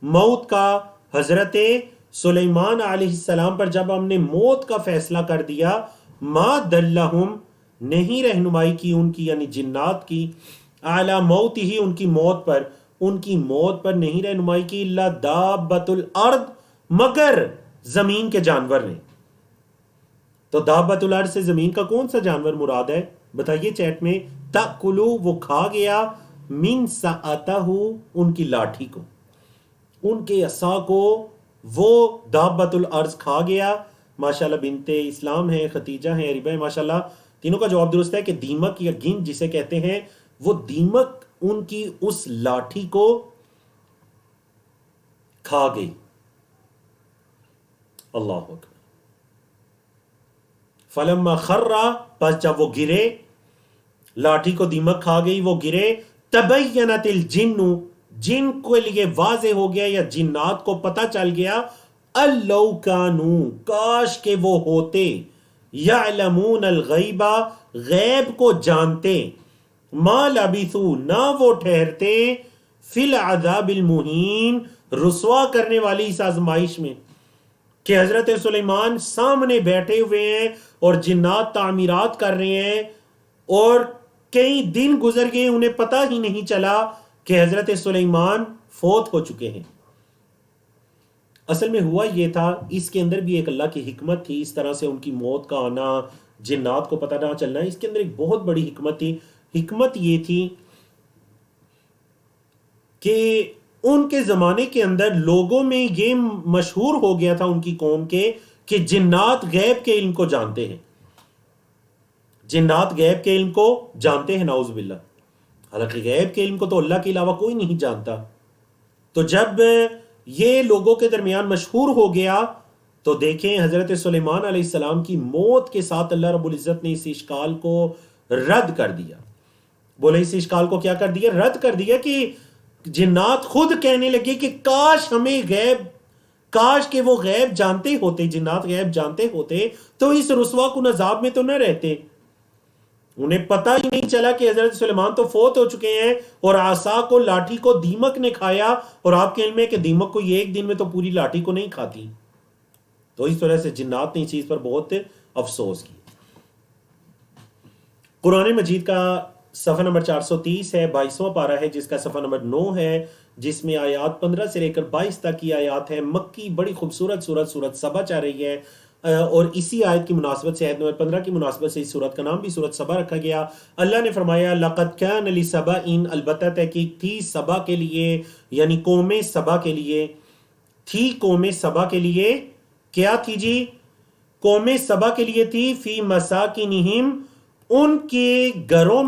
موت کا، حضرت سلیمان علیہ السلام پر جب ہم نے موت کا فیصلہ کر دیا، ما دلہم، نہیں رہنمائی کی ان کی، یعنی جنات کی، اعلی موت ہی، ان کی موت پر، ان کی موت پر نہیں رہنمائی کی، الا دابۃ الارض، مگر زمین کے جانور نے. تو دابۃ الارض سے زمین کا کون سا جانور مراد ہے بتائیے چیٹ میں. تاکلو، وہ کھا گیا، من سأتہ، ان کی لاٹھی کو، ان کے عصا کو وہ دابۃ الارض کھا گیا. ماشاءاللہ بنت اسلام ہیں، ختیجہ ہیں، ریبہ ہیں، ماشاءاللہ تینوں کا جواب درست ہے کہ دیمک یا گنج جسے کہتے ہیں، وہ دیمک ان کی اس لاٹھی کو کھا گئی. اللہ اکبر. فلما خر، پس جب وہ گرے، لاٹھی کو دیمک کھا گئی، وہ گرے. تبینت الجن، جن کے لیے واضح ہو گیا، یا جنات کو پتہ چل گیا، اللو کانو، کاش کہ وہ ہوتے، یعلمون الغیب، غیب کو جانتے، ما لبثوا، نہ وہ ٹھہرتے، فی العذاب المہین، رسوا کرنے والی اس آزمائش میں، کہ حضرت سلیمان سامنے بیٹھے ہوئے ہیں اور جنات تعمیرات کر رہے ہیں، اور کئی دن گزر گئے، انہیں پتہ ہی نہیں چلا کہ حضرت سلیمان فوت ہو چکے ہیں. اصل میں ہوا یہ تھا، اس کے اندر بھی ایک اللہ کی حکمت تھی، اس طرح سے ان کی موت کا آنا، جنات کو پتہ نہ چلنا، اس کے اندر ایک بہت بڑی حکمت تھی۔ حکمت یہ تھی کہ ان کے زمانے کے اندر لوگوں میں یہ مشہور ہو گیا تھا ان کی قوم کے کہ جنات غیب کے علم کو جانتے ہیں، جنات غیب کے علم کو جانتے ہیں، نعوذ باللہ۔ حالانکہ غیب کے علم کو تو اللہ کے علاوہ کوئی نہیں جانتا۔ تو جب یہ لوگوں کے درمیان مشہور ہو گیا تو دیکھیں حضرت سلیمان علیہ السلام کی موت کے ساتھ اللہ رب العزت نے اس اشکال کو رد کر دیا۔ بولے اس اشکال کو کیا کر دیا؟ رد کر دیا، کہ جنات خود کہنے لگے کہ کاش ہمیں غیب، کاش کہ وہ غیب جانتے ہوتے، جنات غیب جانتے ہوتے تو اس رسوا کن عذاب میں تو نہ رہتے۔ انہیں پتہ ہی نہیں چلا کہ حضرت سلیمان تو فوت ہو چکے ہیں، اور عصا کو، لاٹھی کو دیمک نے کھایا، اور آپ کے علم ہے کہ دیمک کو یہ ایک دن میں تو پوری لاٹھی کو نہیں کھاتی۔ تو اس طرح سے جنات نے اس چیز پر بہت افسوس کیا۔ قرآن مجید کا صفحہ نمبر 430 ہے، 22واں پارہ ہے جس کا صفحہ نمبر 9 ہے، جس میں آیات 15 سے لے کر 22 تک کی آیات ہے۔ مکی بڑی خوبصورت سورت سبا چاہ رہی ہے، اور اسی آیت کی مناسبت سے، آیت نمبر 15 کی مناسبت سے اس سورت کا نام بھی سورت سبا رکھا گیا۔ اللہ نے فرمایا لَقَدْ كَانَ لِسَبَإٍ، البتہ تحقیق تھی سبا کے لیے، یعنی قوم سبا کے لیے تھی، قوم سبا کے لیے کیا تھی جی؟ قوم سبا کے لیے تھی فی مساکنہم، ان کے گھروں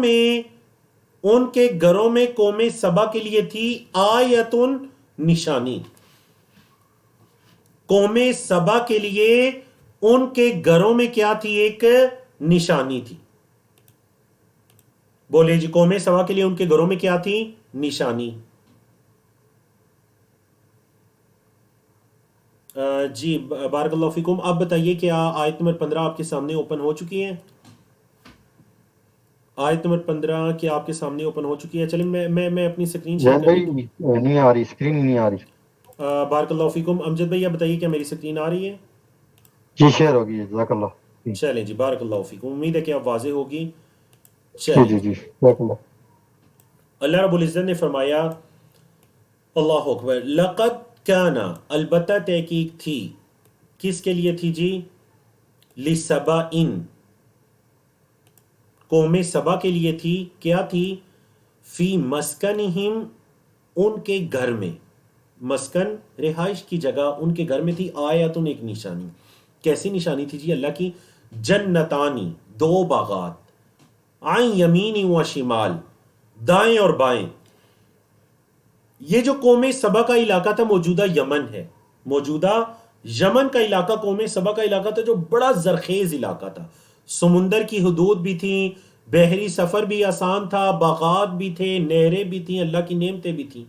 میں قوم سبا کے لیے تھی آیتن، نشانی۔ قوم سبا کے لیے ان کے گھروں میں کیا تھی؟ ایک نشانی تھی۔ بولے جی، قوم سبا کے لیے ان کے گھروں میں کیا تھی؟ نشانی۔ جی بارک اللہ فیکم۔ اب بتائیے کہ آیت نمبر 15 آپ کے سامنے اوپن ہو چکی ہے؟ آیت نمبر 15 کیا آپ کے سامنے اوپن ہو چکی ہے؟ چلیں میں اپنی سکرین شیئر کر دیتا ہوں۔ نہیں آ رہی، اسکرین نہیں آ رہی۔ بارک اللہ فیکم۔ امجد بھائی آپ بتائیے کیا میری سکرین آ رہی ہے؟ جی شیئر ہوگی، جزاک اللہ۔ چلیں جی، بارک اللہ فیکم، امید ہے کہ آپ واضح ہوگی۔ جی چلیں جی جی، جزاک اللہ۔ اللہ رب العزت نے فرمایا، اللہ اکبر، لقد کانا، البتہ تحقیق تھی، کس کے لیے تھی جی؟ لسبائن، قوم سبا کے لیے تھی۔ کیا تھی؟ فی مسکنہم، ان کے گھر میں، مسکن رہائش کی جگہ، ان کے گھر میں تھی آیتن، ایک نشانی۔ کیسی نشانی تھی جی؟ اللہ کی، جنتانی، دو باغات، عن یمین و شمال، دائیں اور بائیں۔ یہ جو قوم سبا کا علاقہ تھا موجودہ یمن ہے، موجودہ یمن کا علاقہ، قوم سبا کا علاقہ تھا جو بڑا زرخیز علاقہ تھا، سمندر کی حدود بھی تھیں، بحری سفر بھی آسان تھا، باغات بھی تھے، نہریں بھی تھیں، اللہ کی نعمتیں بھی تھیں۔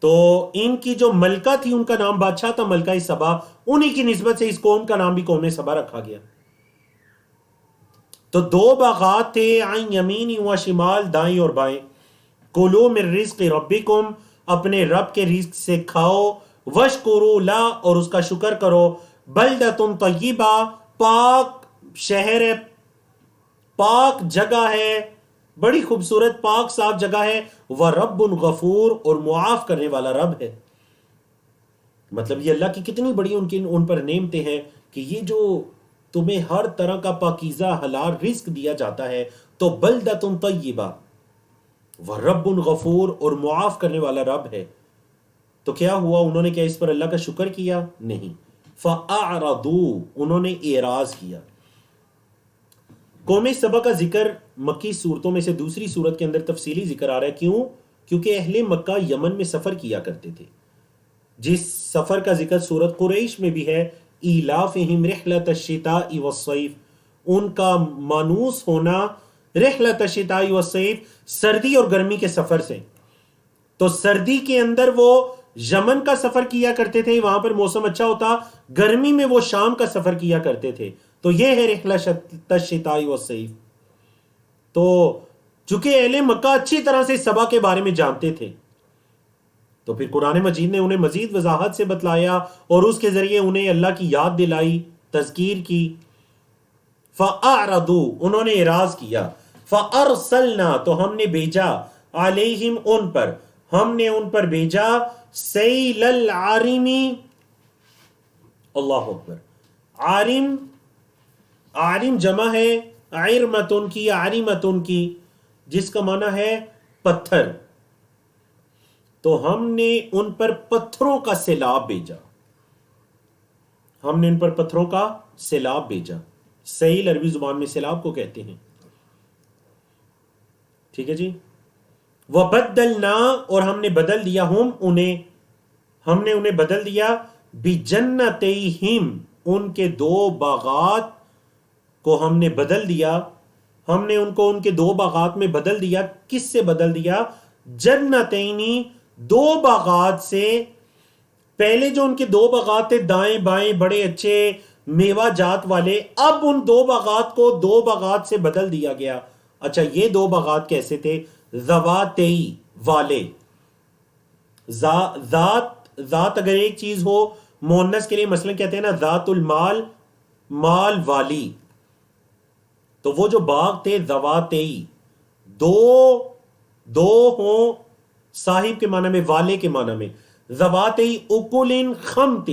تو ان کی جو ملکہ تھی، ان کا نام بادشاہ تھا ملکہ سبا، انہی کی نسبت سے اس قوم کا نام بھی قوم سبا رکھا گیا۔ تو دو باغات تھے، عن یمین و شمال، دائیں اور بائیں۔ کلوا من رزق ربکم، اپنے رب کے رزق سے کھاؤ، واشکروا لہ، اور اس کا شکر کرو، بلدۃ طیبہ، پاک شہر ہے، پاک جگہ ہے، بڑی خوبصورت پاک صاف جگہ ہے، ورب غفور، اور معاف کرنے والا رب ہے۔ مطلب یہ اللہ کی کتنی بڑی ان پر نعمتیں ہیں کہ یہ جو تمہیں ہر طرح کا پاکیزہ حلال رزق دیا جاتا ہے، تو بلدۃ طیبہ ورب غفور، اور معاف کرنے والا رب ہے۔ تو کیا ہوا؟ انہوں نے کیا اس پر اللہ کا شکر کیا؟ نہیں۔ فَأَعْرَضُوا، انہوں نے اعراض کیا۔ قوم سبا کا ذکر مکی صورتوں میں سے دوسری صورت کے اندر تفصیلی ذکر آ رہا ہے۔ کیوں؟ کیونکہ اہل مکہ یمن میں سفر کیا کرتے تھے، جس سفر کا ذکر سورت قریش میں بھی ہے، ایلافہم رحلۃ الشتاء والصیف، ان کا مانوس ہونا رحلۃ الشتاء والصیف، سردی اور گرمی کے سفر سے۔ تو سردی کے اندر وہ یمن کا سفر کیا کرتے تھے، وہاں پر موسم اچھا ہوتا، گرمی میں وہ شام کا سفر کیا کرتے تھے۔ تو یہ ہے رحلۃ الشتاء والصیف۔ تو چونکہ اہل مکہ اچھی طرح سے سبا کے بارے میں جانتے تھے، تو پھر قرآن مجید نے انہیں مزید وضاحت سے بتلایا، اور اس کے ذریعے انہیں اللہ کی یاد دلائی، تذکیر کی۔ فَأَعْرَضُوا، انہوں نے اعراض کیا۔ فَأَرْسَلْنَا، تو ہم نے بھیجا، عَلَيْهِمْ، ان پر، ہم نے ان پر بھیجا سیل العارمی، اللہ اکبر، عارم، عارم جمع ہے عرمتن کی، عارمتن کی، جس کا معنی ہے پتھر. تو ہم نے ان پر پتھروں کا سیلاب بھیجا، ہم نے ان پر پتھروں کا سیلاب بھیجا. سیل عربی زبان میں سیلاب کو کہتے ہیں. ٹھیک ہے جی. وَبَدَّلْنَا، اور ہم نے بدل دیا ہم نے انہیں بدل دیا بِجَنَّتَيْهِمْ، ان کے دو باغات کو ہم نے بدل دیا، ہم نے ان کو ان کے دو باغات میں بدل دیا. کس سے بدل دیا؟ جنتینی، دو باغات سے. پہلے جو ان کے دو باغات تھے دائیں بائیں بڑے اچھے میوہ جات والے، اب ان دو باغات کو دو باغات سے بدل دیا گیا. اچھا یہ دو باغات کیسے تھے؟ ذواتئی، والے. ذات اگر ایک چیز ہو مؤنث کے لیے مثلا کہتے ہیں نا ذات المال، مال والی، تو وہ جو باغ تھے ذواتئی، دو ہوں صاحب کے معنی میں، والے کے معنی میں. ذواتئی اکل خمط،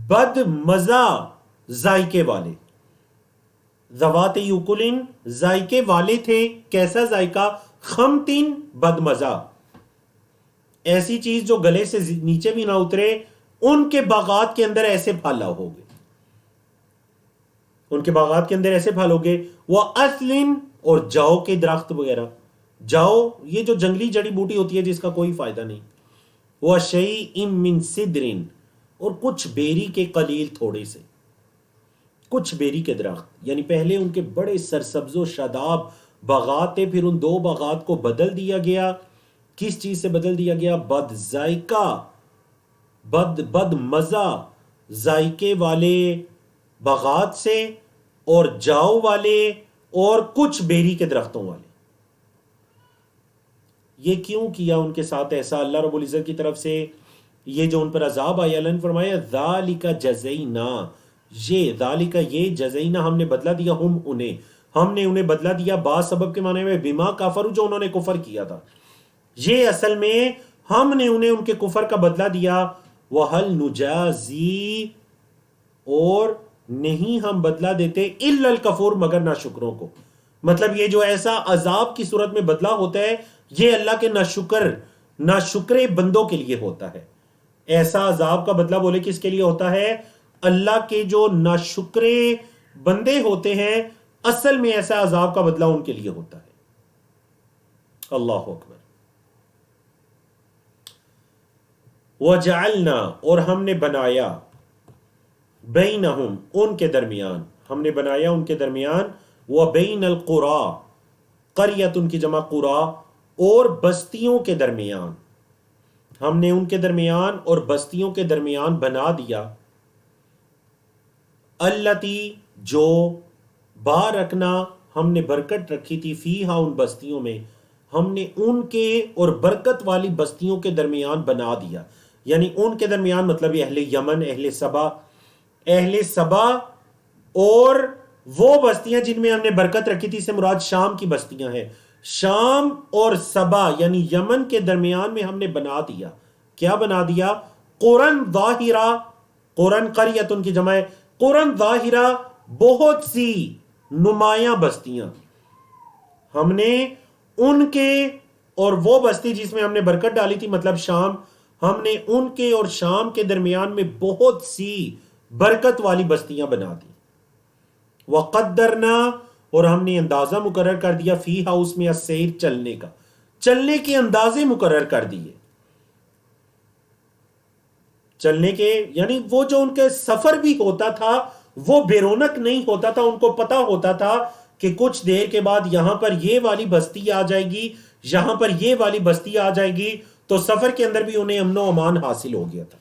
بد مزہ ذائقے والے. ذواتئی اکل، ذائقے والے تھے. کیسا ذائقہ؟ خمط، بد مزہ. ایسی چیز جو گلے سے نیچے بھی نہ اترے. ان کے باغات کے اندر ایسے پھل ہو گئے، ان کے باغات کے اندر ایسے پھل ہو گئے. وہ اصلن، اور جاؤ کے درخت وغیرہ. جاؤ یہ جو جنگلی جڑی بوٹی ہوتی ہے جس کا کوئی فائدہ نہیں. وہ شیء من سدرن، اور کچھ بیری کے قلیل، تھوڑے سے کچھ بیری کے درخت. یعنی پہلے ان کے بڑے سرسبز و شاداب باغات تھے، پھر ان دو باغات کو بدل دیا گیا. کس چیز سے بدل دیا گیا؟ بد ذائقہ، بد مزہ ذائقے والے باغات سے، اور جاؤ والے، اور کچھ بیری کے درختوں والے. یہ کیوں کیا ان کے ساتھ ایسا اللہ رب العزت کی طرف سے؟ یہ جو ان پر عذاب آیا، اللہ نے فرمایا ذالک جزینا، یہ ذالک، یہ جزینا، ہم نے بدلہ دیا انہیں، ہم نے انہیں بدلہ دیا با سبب کے معنی میں بما کافروا، جو انہوں نے کفر کیا تھا. یہ اصل میں ہم نے انہیں ان کے کفر کا بدلہ دیا. وَهَلْ نُجَازِي، اور نہیں ہم بدلہ دیتے الا الکفور، مگر ناشکروں کو. مطلب یہ جو ایسا عذاب کی صورت میں بدلہ ہوتا ہے، یہ اللہ کے ناشکرے بندوں کے لیے ہوتا ہے. ایسا عذاب کا بدلہ بولے کس کے لیے ہوتا ہے؟ اللہ کے جو ناشکرے بندے ہوتے ہیں، اصل میں ایسا عذاب کا بدلہ ان کے لیے ہوتا ہے. اللہ اکبر. وَجَعَلْنَا، اور ہم نے بنایا بینہم، ان کے درمیان، ہم نے بنایا ان کے درمیان، وَبَيْنَ الْقُرَىٰ، قریت ان کی جمع قرا، اور بستیوں کے درمیان. ہم نے ان کے درمیان اور بستیوں کے درمیان بنا دیا. التی، جو بارکنا، ہم نے برکت رکھی تھی، فیہا، ان بستیوں میں، ہم نے ان کے اور برکت والی بستیوں کے درمیان بنا دیا. یعنی ان کے درمیان مطلب اہل یمن، اہل سبا اور وہ بستیاں جن میں ہم نے برکت رکھی تھی، سے مراد شام کی بستیاں ہیں. شام اور سبا یعنی یمن کے درمیان میں ہم نے بنا دیا. کیا بنا دیا؟ قرن ظاہرہ، قرن قریت ان کی جمع ہے، قرن ظاہرہ، بہت سی نمایاں بستیاں. ہم نے ان کے اور وہ بستی جس میں ہم نے برکت ڈالی تھی، مطلب شام، ہم نے ان کے اور شام کے درمیان میں بہت سی برکت والی بستیاں بنا دی. وَقَدَّرْنَا، اور ہم نے اندازہ مقرر کر دیا، فیہا، اس میں، السیر، چلنے کا، چلنے کے اندازے مقرر کر دیے. چلنے کے یعنی وہ جو ان کے سفر بھی ہوتا تھا وہ بے رونق نہیں ہوتا تھا. ان کو پتا ہوتا تھا کہ کچھ دیر کے بعد یہاں پر یہ والی بستی آ جائے گی، یہاں پر یہ والی بستی آ جائے گی. تو سفر کے اندر بھی انہیں امن و امان حاصل ہو گیا تھا.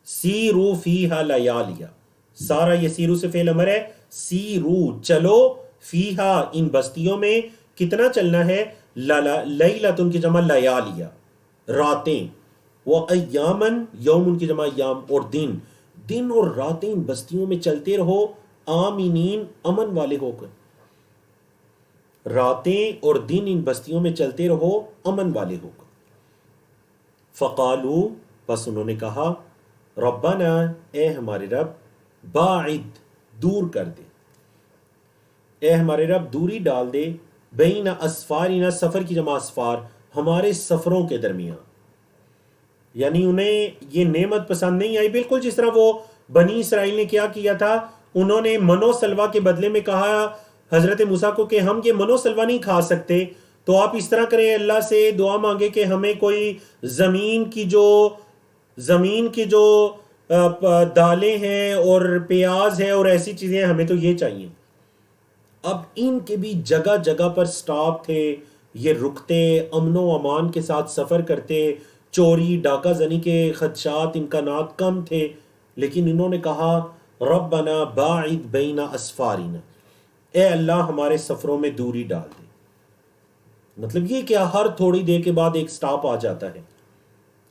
سیرو فیہا لیالیا، سارا یہ سیرو سے فعل امر ہے. سیرو، چلو، فیہا، ان بستیوں میں، کتنا چلنا ہے؟ لیلۃ کی جمع لیالیا، راتیں. وہ ایامن، یوم ان کی جمع ایام، اور دن اور راتیں ان بستیوں میں چلتے رہو، آمینین، امن والے ہو کر. راتیں اور دن ان بستیوں میں چلتے رہو امن والے ہو کر. فقالو بس انہوں نے کہا ربنا اے ہمارے رب باعد دور کر دے، اے ہمارے رب دوری ڈال دے، بین اسفارنا سفر کی جمع اسفار، ہمارے سفروں کے درمیان. یعنی انہیں یہ نعمت پسند نہیں آئی، بالکل جس طرح وہ بنی اسرائیل نے کیا تھا. انہوں نے منو سلوا کے بدلے میں کہا حضرت موسیٰ کو کہ ہم یہ منو سلوا نہیں کھا سکتے، تو آپ اس طرح کریں، اللہ سے دعا مانگے کہ ہمیں کوئی زمین کی جو دالیں ہیں اور پیاز ہے اور ایسی چیزیں ہیں، ہمیں تو یہ چاہیے. اب ان کے بھی جگہ جگہ پر سٹاپ تھے، یہ رکتے، امن و امان کے ساتھ سفر کرتے، چوری ڈاکہ زنی کے خدشات امکانات کم تھے، لیکن انہوں نے کہا ربنا باعد بین اسفارنا، اے اللہ ہمارے سفروں میں دوری ڈال دے. مطلب یہ کیا ہر تھوڑی دیر کے بعد ایک سٹاپ آ جاتا ہے،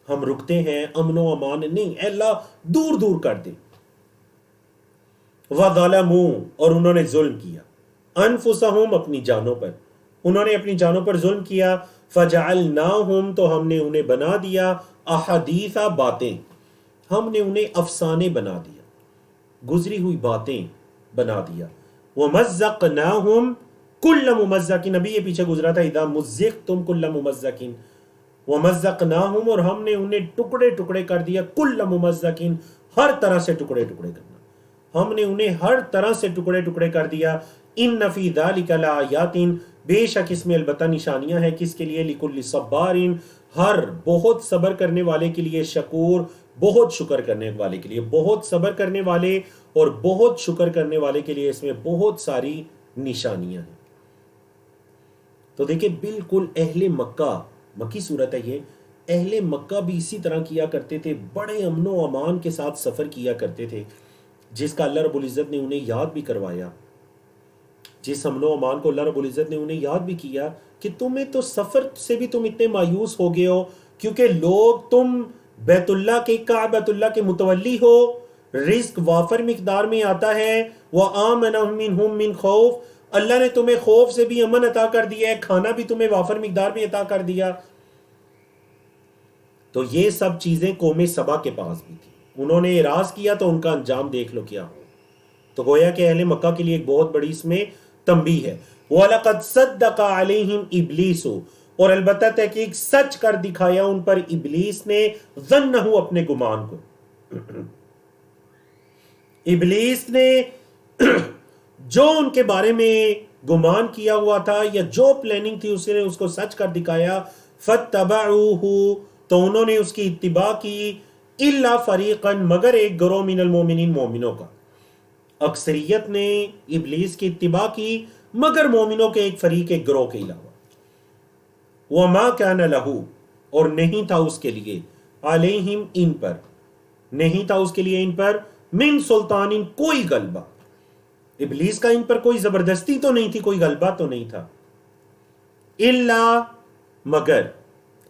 ہم رکتے ہیں، امن و امان نہیں، اے اللہ دور دور کر دے. وَظَلَمُوا اور انہوں نے ظلم کیا، انفسہم اپنی جانوں پر، انہوں نے اپنی جانوں پر ظلم کیا. فَجَعَلْنَاهُمْ تو ہم نے انہیں بنا دیا احادیث باتیں، ہم نے انہیں افسانے بنا دیا، گزری ہوئی باتیں بنا دیا. وَمَزَّقْنَاهُمْ كُلَّ مُمَزَّقٍ، نبی یہ پیچھے گزرا تھا اِذَا مُزِّقْتُمْ كُلَّ مُمَزَّقٍ. وَمَزَّقْنَاهُمْ اور ہم نے انہیں ٹکڑے ٹکڑے کر دیا، كُلَّ مُمَزَّقٍ ہر طرح سے ٹکڑے ٹکڑے کرنا، ہم نے انہیں ہر طرح سے ٹکڑے ٹکڑے کر دیا. ان فی ذلک لآیات بے شک اس میں البتہ نشانیاں ہیں، کس کے لیے؟ لکل صبار ہر بہت صبر کرنے والے کے لیے، شکور بہت شکر کرنے والے کے لیے، بہت صبر کرنے والے اور بہت شکر کرنے والے کے لیے اس میں بہت ساری نشانیاں ہیں. تو دیکھیں بالکل اہل مکہ، مکی صورت ہے یہ، اہل مکہ بھی اسی طرح کیا کرتے تھے، بڑے امن و امان کے ساتھ سفر کیا کرتے تھے، جس کا اللہ رب العزت نے انہیں یاد بھی کروایا، جس امن و امان کو اللہ رب العزت نے انہیں یاد بھی کیا کہ تمہیں تو سفر سے بھی تم اتنے مایوس ہو گئے ہو کیونکہ لوگ تم بیت اللہ کے کعبۃ اللہ کے متولی ہو، رزق وافر مقدار میں آتا ہے. وَآمَنَهُم مِّنْهُم مِّن خَوْفٍ اللہ نے تمہیں خوف سے بھی امن عطا کر دیا ہے، کھانا بھی تمہیں وافر مقدار میں عطا کر دیا. تو یہ سب چیزیں قوم سبا کے پاس بھی تھی، انہوں نے اعراض کیا تو ان کا انجام دیکھ لو کیا ہو. تو گویا کہ اہل مکہ کے لیے ایک بہت بڑی اس میں تنبیہ ہے. وَلَقَدْ صَدَّقَ عَلَيْهِمْ إِبْلِيسُ اور البتہ تحقیق سچ کر دکھایا ان پر ابلیس نے، ظنہ اپنے گمان کو. ابلیس نے جو ان کے بارے میں گمان کیا ہوا تھا یا جو پلاننگ تھی اس نے اس کو سچ کر دکھایا. فَاتَّبَعُوهُ تو انہوں نے اس کی اتباع کی، إِلَّا فَرِيقًا مگر ایک گروہ من المومنین مومنوں کا. اکثریت نے ابلیس کی اتباع کی مگر مومنوں کے ایک فریق، ایک گروہ کے علاوہ. وَمَا كَانَ لَهُ اور نہیں تھا اس کے لیے، عَلَيْهِمْ ان پر، نہیں تھا اس کے لیے ان پر، من سلطان کوئی غلبہ. ابلیس کا ان پر کوئی زبردستی تو نہیں تھی، کوئی غلبہ تو نہیں تھا. الا مگر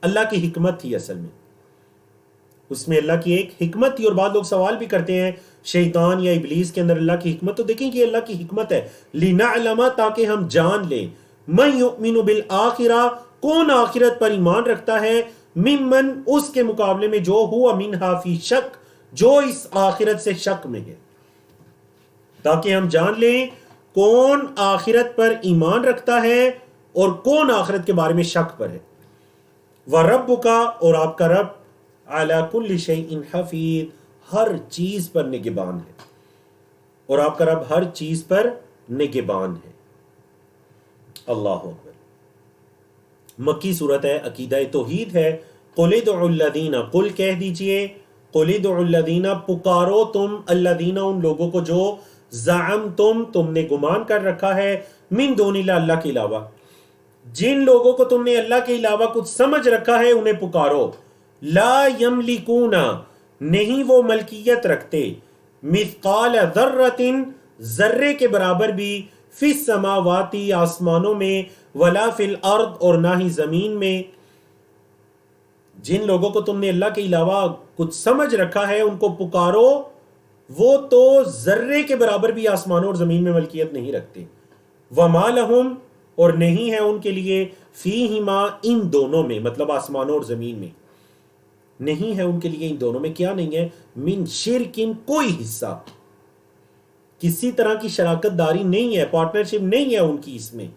اللہ کی حکمت تھی، اصل میں اس میں اللہ کی ایک حکمت تھی. اور بعض لوگ سوال بھی کرتے ہیں شیطان یا ابلیس کے اندر اللہ کی حکمت، تو دیکھیں کہ اللہ کی حکمت ہے لِنَعْلَمَ تاکہ ہم جان لیں، مَن يُؤْمِنُ بِالْآخِرَةِ کون آخرت پر ایمان رکھتا ہے، ممن اس کے مقابلے میں جو ہوا منہا فی شک جو اس آخرت سے شک میں ہے، تاکہ ہم جان لیں کون آخرت پر ایمان رکھتا ہے اور کون آخرت کے بارے میں شک پر ہے. وَرَبُّكَ اور آپ کا رب عَلَى كُلِّ شَيْءٍ حَفِيظٌ ہر چیز پر نگہبان ہے، اور آپ کا رب ہر چیز پر نگہبان ہے. اللہ اکبر. مکی صورت ہے، عقیدہ توحید ہے. قُلِ ادْعُوا الَّذِينَ قُل کہہ دیجئے، قُلِ ادْعُوا الَّذِينَ پکارو تم، الَّذِينَ ان لوگوں کو جو زعمتم تم نے گمان کر رکھا ہے، من دون اللہ اللہ کے علاوہ، جن لوگوں کو تم نے اللہ کے علاوہ کچھ سمجھ رکھا ہے انہیں پکارو. لا یملکون نہیں وہ ملکیت رکھتے، مثقال ذرۃ ذرے کے برابر بھی، فی السماوات آسمانوں میں، ولا فی الارض اور نہ ہی زمین میں. جن لوگوں کو تم نے اللہ کے علاوہ کچھ سمجھ رکھا ہے ان کو پکارو، وہ تو ذرے کے برابر بھی آسمانوں اور زمین میں ملکیت نہیں رکھتے. وما لہم اور نہیں ہے ان کے لیے فیہما ان دونوں میں، مطلب آسمانوں اور زمین میں نہیں ہے ان کے لیے ان دونوں میں کیا نہیں ہے، من شرکن کوئی حصہ، کسی طرح کی شراکت داری نہیں ہے، پارٹنرشپ نہیں ہے ان کی اس میں،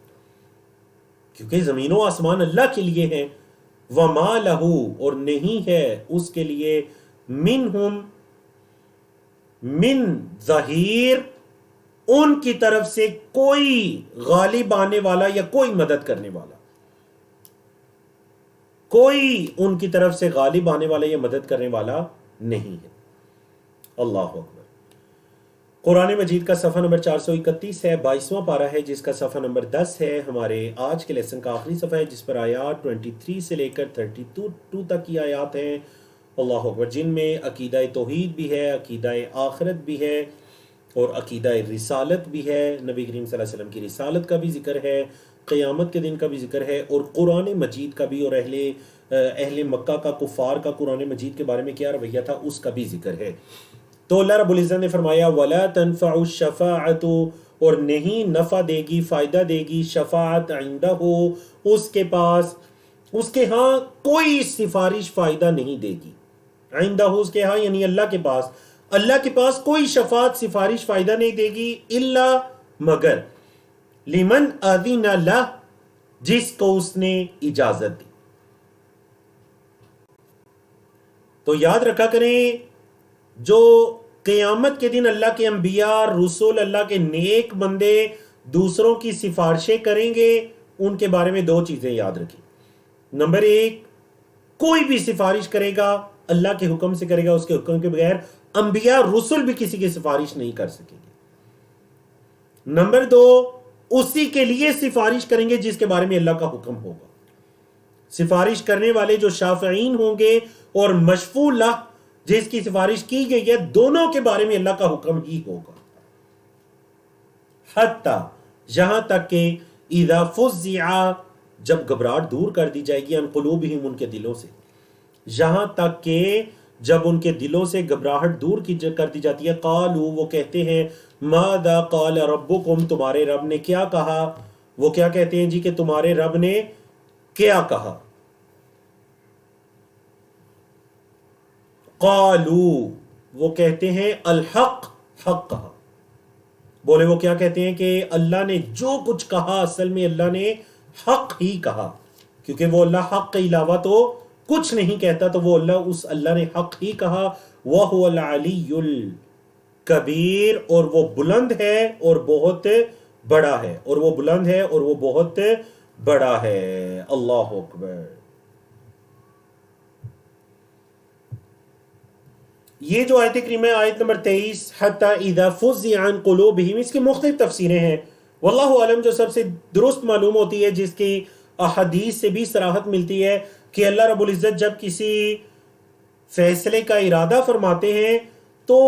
کیونکہ زمین و آسمان اللہ کے لیے ہیں۔ وما لہو اور نہیں ہے اس کے لیے منہم من ظہیر ان کی طرف سے کوئی غالب آنے والا یا کوئی مدد کرنے والا، کوئی ان کی طرف سے غالب آنے والا یا مدد کرنے والا نہیں ہے۔ اللہ اکبر۔ قرآن مجید کا صفحہ نمبر 431 ہے، 22واں پارہ ہے جس کا صفحہ نمبر 10 ہے، ہمارے آج کے لیسن کا آخری صفحہ ہے جس پر آیات 23 سے لے کر 32 تک کی آیات ہیں، اللہ اکبر، جن میں عقیدہ توحید بھی ہے، عقیدہ آخرت بھی ہے اور عقیدہ رسالت بھی ہے، نبی کریم صلی اللہ علیہ وسلم کی رسالت کا بھی ذکر ہے، قیامت کے دن کا بھی ذکر ہے، اور قرآن مجید کا بھی، اور اہل مکہ کا، کفار کا قرآن مجید کے بارے میں کیا رویہ تھا اس کا بھی ذکر ہے۔ تو اللہ رب العزت نے فرمایا وَلَا تَنْفَعُ الشَّفَاعَةُ اور نہیں نفع دے گی، فائدہ دے گی شفاعت عندہ اس کے پاس، اس کے ہاں کوئی سفارش فائدہ نہیں دے گی، عندہ اس کے ہاں یعنی اللہ کے پاس کوئی شفاعت سفارش فائدہ نہیں دے گی، الا مگر لمن اذن لہ جس کو اس نے اجازت دی۔ تو یاد رکھا کریں جو قیامت کے دن اللہ کے انبیاء، رسول، اللہ کے نیک بندے دوسروں کی سفارشیں کریں گے، ان کے بارے میں دو چیزیں یاد رکھیں۔ نمبر ایک، کوئی بھی سفارش کرے گا اللہ کے حکم سے کرے گا، اس کے حکم کے بغیر انبیاء رسول بھی کسی کی سفارش نہیں کر سکیں گے۔ نمبر دو، اسی کے لیے سفارش کریں گے جس کے بارے میں اللہ کا حکم ہوگا۔ سفارش کرنے والے جو شافعین ہوں گے اور مشفوع لہ جس کی سفارش کی گئی ہے، دونوں کے بارے میں اللہ کا حکم ہی ہوگا، حتیٰ یہاں تک کہ اذا فزع جب گھبراہٹ دور کر دی جائے گی، ان قلوبہم ان کے دلوں سے، یہاں تک کہ جب ان کے دلوں سے گھبراہٹ دور کر دی جاتی ہے، قالوا وہ کہتے ہیں ماذا قال ربکم تمہارے رب نے کیا کہا، وہ کیا کہتے ہیں جی کہ تمہارے رب نے کیا کہا، قالوا وہ کہتے ہیں الحق حق کہا، بولے وہ کیا کہتے ہیں کہ اللہ نے جو کچھ کہا اصل میں اللہ نے حق ہی کہا، کیونکہ وہ اللہ حق کے علاوہ تو کچھ نہیں کہتا، تو وہ اللہ نے حق ہی کہا۔ وَهُوَ الْعَلِيُّ الْكَبِيرُ اور وہ بلند ہے اور بہت بڑا ہے، اور وہ بلند ہے اور وہ بہت بڑا ہے۔ اللہ اکبر۔ یہ جو آیت کریمہ آیت نمبر 23 حتی اذا فزع عن قلوبہم، اس کی مختلف تفسیریں ہیں، واللہ عالم جو سب سے درست معلوم ہوتی ہے، جس کی احادیث سے بھی صراحت ملتی ہے کہ اللہ رب العزت جب کسی فیصلے کا ارادہ فرماتے ہیں تو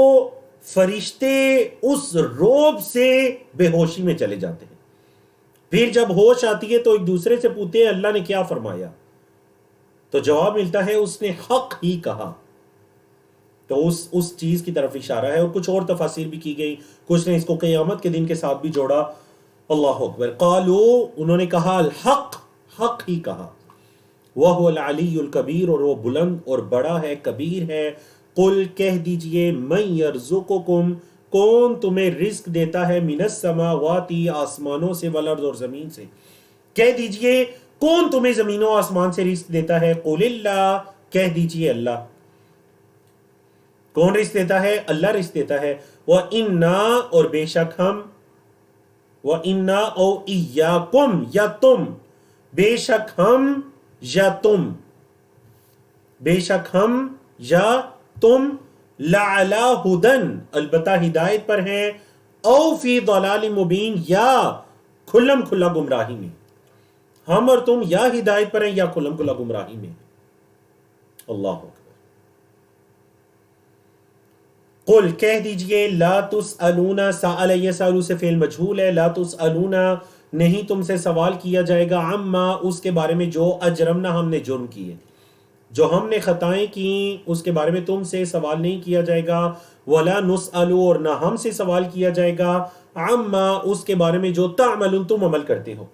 فرشتے اس روب سے بے ہوشی میں چلے جاتے ہیں، پھر جب ہوش آتی ہے تو ایک دوسرے سے پوچھتے ہیں اللہ نے کیا فرمایا، تو جواب ملتا ہے اس نے حق ہی کہا، تو اس چیز کی طرف اشارہ ہے، اور کچھ اور تفاسیر بھی کی گئی، کچھ نے اس کو قیامت کے دن کے ساتھ بھی جوڑا۔ اللہ اکبر۔ قالو انہوں نے کہا الحق حق ہی کہا، وَهُوَ الْعَلِيُّ الْكَبِيرُ اور وہ بلند اور بڑا ہے، کبیر ہے۔ قل کہہ دیجئے من یرزقکم کون تمہیں رزق دیتا ہے، من السماوات آسمانوں سے، والارض اور زمین سے، کہہ دیجئے کون تمہیں زمین و آسمان سے رزق دیتا ہے، قل اللہ کہہ دیجئے اللہ۔ کون رزق دیتا ہے؟ اللہ رزق دیتا ہے۔ وَإِنَّا اور بے شک ہم، وَإِنَّا او إِيَّاكُمْ یا تم، بے شک ہم یا تم، بے شک ہم یا تم، لَعَلَى هُدًى البتہ ہدایت پر ہیں، او فی ضلال مبین یا کھلم کھلا گمراہی میں، ہم اور تم یا ہدایت پر ہیں یا کھلم کھلا گمراہی میں۔ اللہ اکبر۔ قل کہہ دیجئے لا تسألون، سأل یسأل سے فعل مجہول ہے، لا تسألون نہیں تم سے سوال کیا جائے گا، عما اس کے بارے میں جو اجرمنا ہم نے جرم کیے، جو ہم نے خطائیں کی اس کے بارے میں تم سے سوال نہیں کیا جائے گا، ولا نسأل اور نہ ہم سے سوال کیا جائے گا، عما اس کے بارے میں جو تعملون تم عمل کرتے ہو۔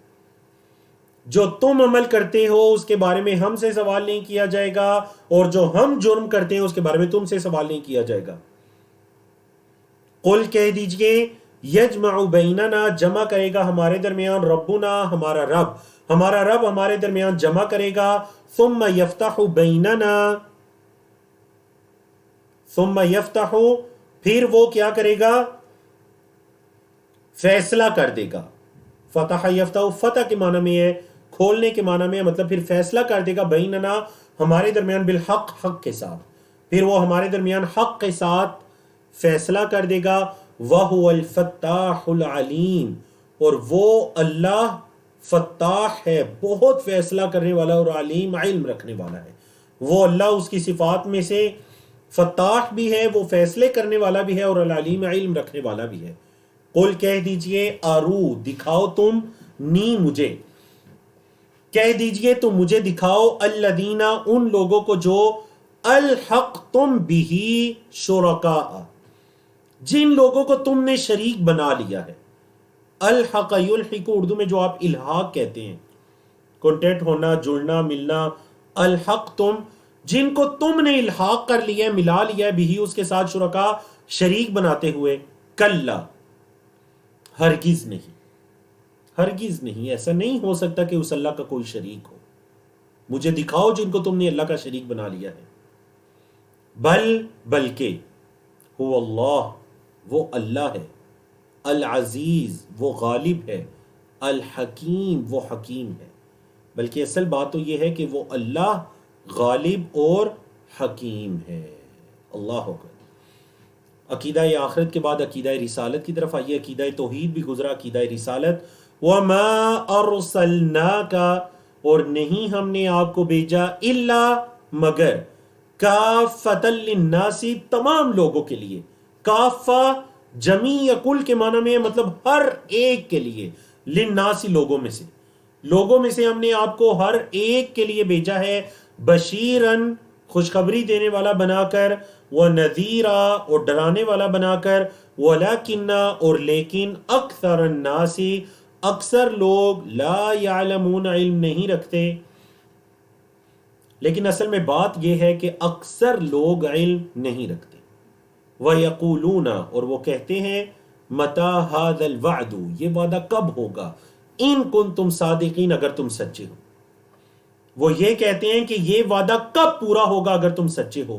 جو تم عمل کرتے ہو اس کے بارے میں ہم سے سوال نہیں کیا جائے گا، اور جو ہم جرم کرتے ہیں اس کے بارے میں تم سے سوال نہیں کیا جائے گا۔ قل کہہ دیجئے یجمع بیننا، جمع کرے گا ہمارے درمیان، ربنا ہمارا رب ہمارے درمیان جمع کرے گا، ثم یفتح بیننا، ثم یفتح، پھر وہ کیا کرے گا، فیصلہ کر دے گا۔ فتح یفتح فتح کے معنی میں ہے، کھولنے کے معنی میں ہے، مطلب پھر فیصلہ کر دے گا بیننا، ہمارے درمیان، بالحق، حق کے ساتھ، پھر وہ ہمارے درمیان حق کے ساتھ فیصلہ کر دے گا۔ وَهُوَ الْفَتَّاحُ الْعَلِيمُ، اور وہ اللہ فتاح ہے، بہت فیصلہ کرنے والا، اور علیم، علم رکھنے والا ہے۔ وہ اللہ اس کی صفات میں سے فتاح بھی ہے، وہ فیصلے کرنے والا بھی ہے، اور العلیم، علم رکھنے والا بھی ہے۔ قل کہہ دیجئے آرو، دکھاؤ تم، نی مجھے، کہہ دیجئے تم مجھے دکھاؤ، الذین، ان لوگوں کو جو الحقتم بہ شرکاء، جن لوگوں کو تم نے شریک بنا لیا ہے۔ الحق یلحق، اردو میں جو آپ الحاق کہتے ہیں، کانٹیکٹ ہونا، جڑنا، ملنا، الحق تم، جن کو تم نے الحاق کر لیا ہے، ملا لیا ہے، بھی اس کے ساتھ شرکا، شریک بناتے ہوئے، کلا، ہرگز نہیں، ہرگز نہیں، ایسا نہیں ہو سکتا کہ اس اللہ کا کوئی شریک ہو۔ مجھے دکھاؤ جن کو تم نے اللہ کا شریک بنا لیا ہے۔ بلکہ هو اللہ، وہ اللہ ہے، العزیز، وہ غالب ہے، الحکیم، وہ حکیم ہے۔ بلکہ اصل بات تو یہ ہے کہ وہ اللہ غالب اور حکیم ہے۔ اللہ اکبر۔ عقیدہ آخرت کے بعد عقیدہ رسالت کی طرف آئیے۔ عقیدہ توحید بھی گزرا، عقیدہ رسالت۔ وَمَا أَرْسَلْنَاكَ، اور نہیں ہم نے آپ کو بھیجا، الا، مگر، کافۃ للناس، تمام لوگوں کے لیے۔ کافہ جمیع یا کل کے معنی میں، مطلب ہر ایک کے لیے، للناس، لوگوں میں سے، لوگوں میں سے ہم نے آپ کو ہر ایک کے لیے بھیجا ہے، بشیرن، خوشخبری دینے والا بنا کر، ونذیرا، اور ڈرانے والا بنا کر، ولکن، اور لیکن، اکثر الناس، اکثر لوگ، لا یعلمون، علم نہیں رکھتے۔ لیکن اصل میں بات یہ ہے کہ اکثر لوگ علم نہیں رکھتے۔ وَيَقُولُونَ، اور وہ کہتے ہیں، مَتَى هَذَا الْوَعْدُ، یہ وعدہ کب ہوگا، ان کنتم صادقین، اگر تم سچے ہو۔ وہ یہ کہتے ہیں کہ یہ وعدہ کب پورا ہوگا اگر تم سچے ہو۔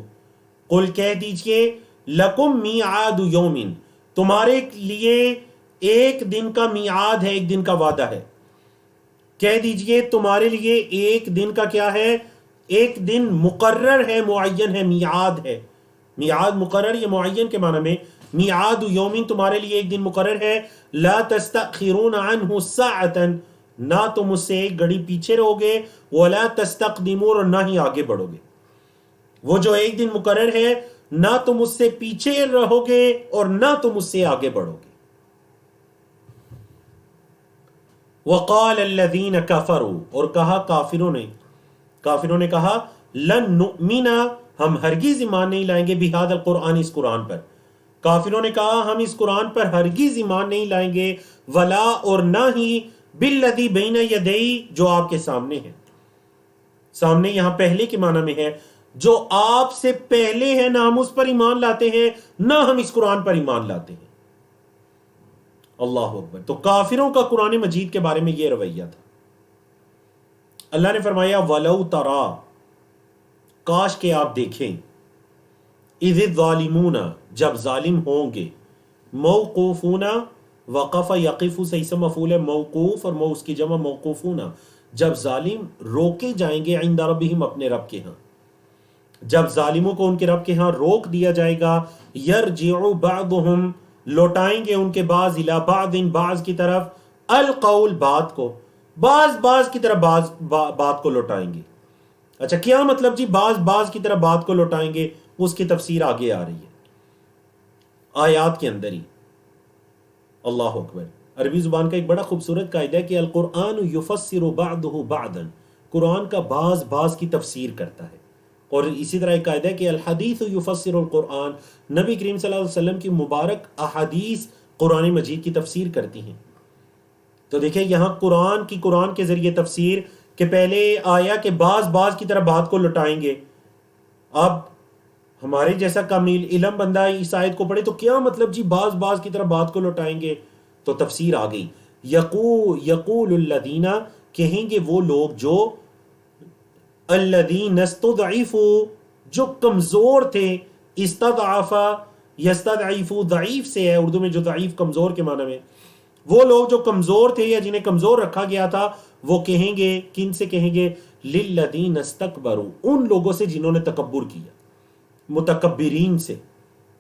قل کہہ دیجئے، لَكُمْ مِيعَادُ يَوْمٍ، تمہارے لیے ایک دن کا میعاد ہے، ایک دن کا وعدہ ہے۔ کہہ دیجئے تمہارے لیے ایک دن کا کیا ہے، ایک دن مقرر ہے، معین ہے، میعاد ہے۔ میعاد مقرر یا معین کے معنی میں، میعاد یومین، تمہارے لیے ایک دن مقرر ہے، لا تستأخرون عنہ ساعتا، نہ تم اس سے ایک گھڑی پیچھے رہو گے، ولا تستقدمون، اور نہ ہی آگے بڑھو گے۔ وہ جو ایک دن مقرر ہے، نہ تم اس سے پیچھے رہو گے اور نہ تم اس سے آگے بڑھو گے۔ وقال الذین کفروا، اور کہا کافروں نے کہا، لن نؤمن، ہم ہرگز ایمان نہیں لائیں گے، بہذا القرآن، اس قرآن پر۔ کافروں نے کہا ہم اس قرآن پر ہرگز ایمان نہیں لائیں گے، ولا، اور نہ ہی، بالذی بین یدیہ، جو آپ کے سامنے ہے۔ سامنے یہاں پہلے کے معنی میں ہے، جو آپ سے پہلے ہے، نہ ہم اس پر ایمان لاتے ہیں، نہ ہم اس قرآن پر ایمان لاتے ہیں۔ اللہ اکبر۔ تو کافروں کا قرآن مجید کے بارے میں یہ رویہ تھا۔ اللہ نے فرمایا، وَلَوْ تَرَا، کاش کہ آپ دیکھیں، اِذِ الظَّالِمُونَ، جب ظالم ہوں گے، موقوفون، وقف یقف سے اسم مفعول ہے، موقوف، اور اس کی جمع موقوفون، جب ظالم روکے جائیں گے، عند ربہم، اپنے رب کے ہاں، جب ظالموں کو ان کے رب کے ہاں روک دیا جائے گا، یرجع بعضهم، لوٹائیں گے ان کے بعض، الی بعض، بعض کی طرف، القول، بات کو، بعض کی طرف بات کو لوٹائیں گے۔ اچھا کیا مطلب جی بعض کی طرف بات کو لوٹائیں گے؟ اس کی تفسیر آگے آ رہی ہے آیات کے اندر ہی۔ اللہ اکبر۔ عربی زبان کا ایک بڑا خوبصورت قاعدہ ہے کہ القرآن یفسر بعضہ بعضا، قرآن کا بعض کی تفسیر کرتا ہے۔ اور اسی طرح ایک قاعدہ ہے کہ الحدیث یفسر القرآن، نبی کریم صلی اللہ علیہ وسلم کی مبارک احادیث قرآن مجید کی تفسیر کرتی ہیں۔ تو دیکھیں یہاں قرآن کے ذریعے تفسیر کہ پہلے آیا کہ بعض کی طرف بات کو لٹائیں گے. اب ہمارے جیسا کامل علم بندہ اس آیت کو پڑھے تو کیا مطلب جی بعض کی طرف بات کو لٹائیں گے؟ تو تفسیر آ گئی. یقول الذین کہیں گے وہ لوگ جو الذین استضعفوا جو کمزور تھے. استضعف یستضعف ضعیف سے ہے اردو میں جو ضعیف کمزور کے معنی میں. وہ لوگ جو کمزور تھے یا جنہیں کمزور رکھا گیا تھا وہ کہیں گے کن سے کہیں گے؟ للذین استکبروا ان لوگوں سے جنہوں نے تکبر کیا. متکبرین سے.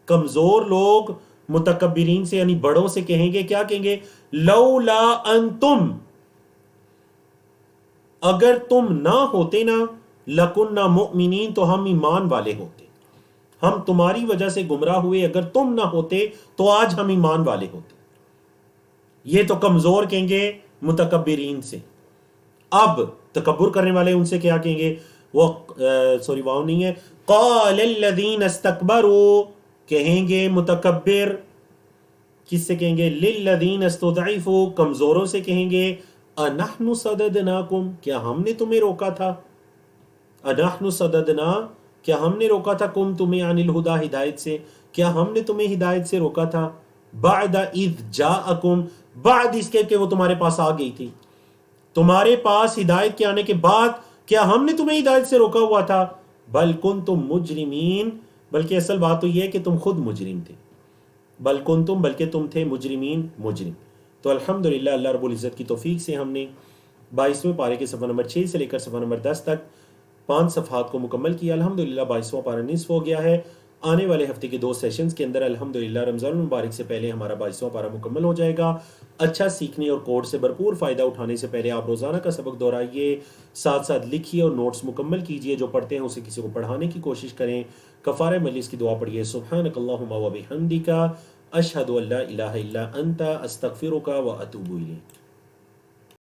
کمزور لوگ متکبرین سے یعنی بڑوں سے کہیں گے کیا کہیں گے؟ لولا انتم اگر تم نہ ہوتے نا لکننا مؤمنین تو ہم ایمان والے ہوتے. ہم تمہاری وجہ سے گمراہ ہوئے اگر تم نہ ہوتے تو آج ہم ایمان والے ہوتے. یہ تو کمزور کہیں گے متکبرین سے. اب تکبر کرنے والے ان سے کیا کہیں گے؟ وہ سوری واو نہیں ہے. قال الذین استکبروا کہیں گے متکبر کس سے کہیں گے؟ للذین استضعفوا کمزوروں سے کہیں گے انحن صددناکم کیا ہم نے تمہیں روکا تھا؟ انحن صددنا کیا ہم نے روکا تھا کم تمہیں عن الہدی ہدایت سے؟ کیا ہم نے تمہیں ہدایت سے روکا تھا؟ بعد اذ جاءکم بعد اس کے کہ وہ تمہارے پاس آ گئی تھی. تمہارے پاس ہدایت کے آنے کے بعد کیا ہم نے تمہیں ہدایت سے روکا ہوا تھا؟ بل کنتم مجرمین بلکہ اصل بات تو یہ ہے کہ تم خود مجرم تھے. بل کنتم بلکہ تم تھے مجرمین مجرم. تو الحمدللہ اللہ رب العزت کی توفیق سے ہم نے 22ویں پارے کے صفحہ نمبر 6 سے لے کر صفحہ نمبر 10 تک 5 صفحات کو مکمل کیا. الحمدللہ 22واں پارہ نصف ہو گیا ہے. آنے والے ہفتے کے 2 سیشنز کے اندر الحمدللہ رمضان المبارک سے پہلے ہمارا 22واں پارہ مکمل ہو جائے گا. اچھا سیکھنے اور کوڈ سے بھرپور فائدہ اٹھانے سے پہلے آپ روزانہ کا سبق دہرائیے, ساتھ ساتھ لکھیے اور نوٹس مکمل کیجیے. جو پڑھتے ہیں اسے کسی کو پڑھانے کی کوشش کریں. کفارہ مجلس کی دعا پڑھیے. سبحانک اللہم و بحمدک اشہد ان لا الہ الا انت استغفرک و اتوب الیک.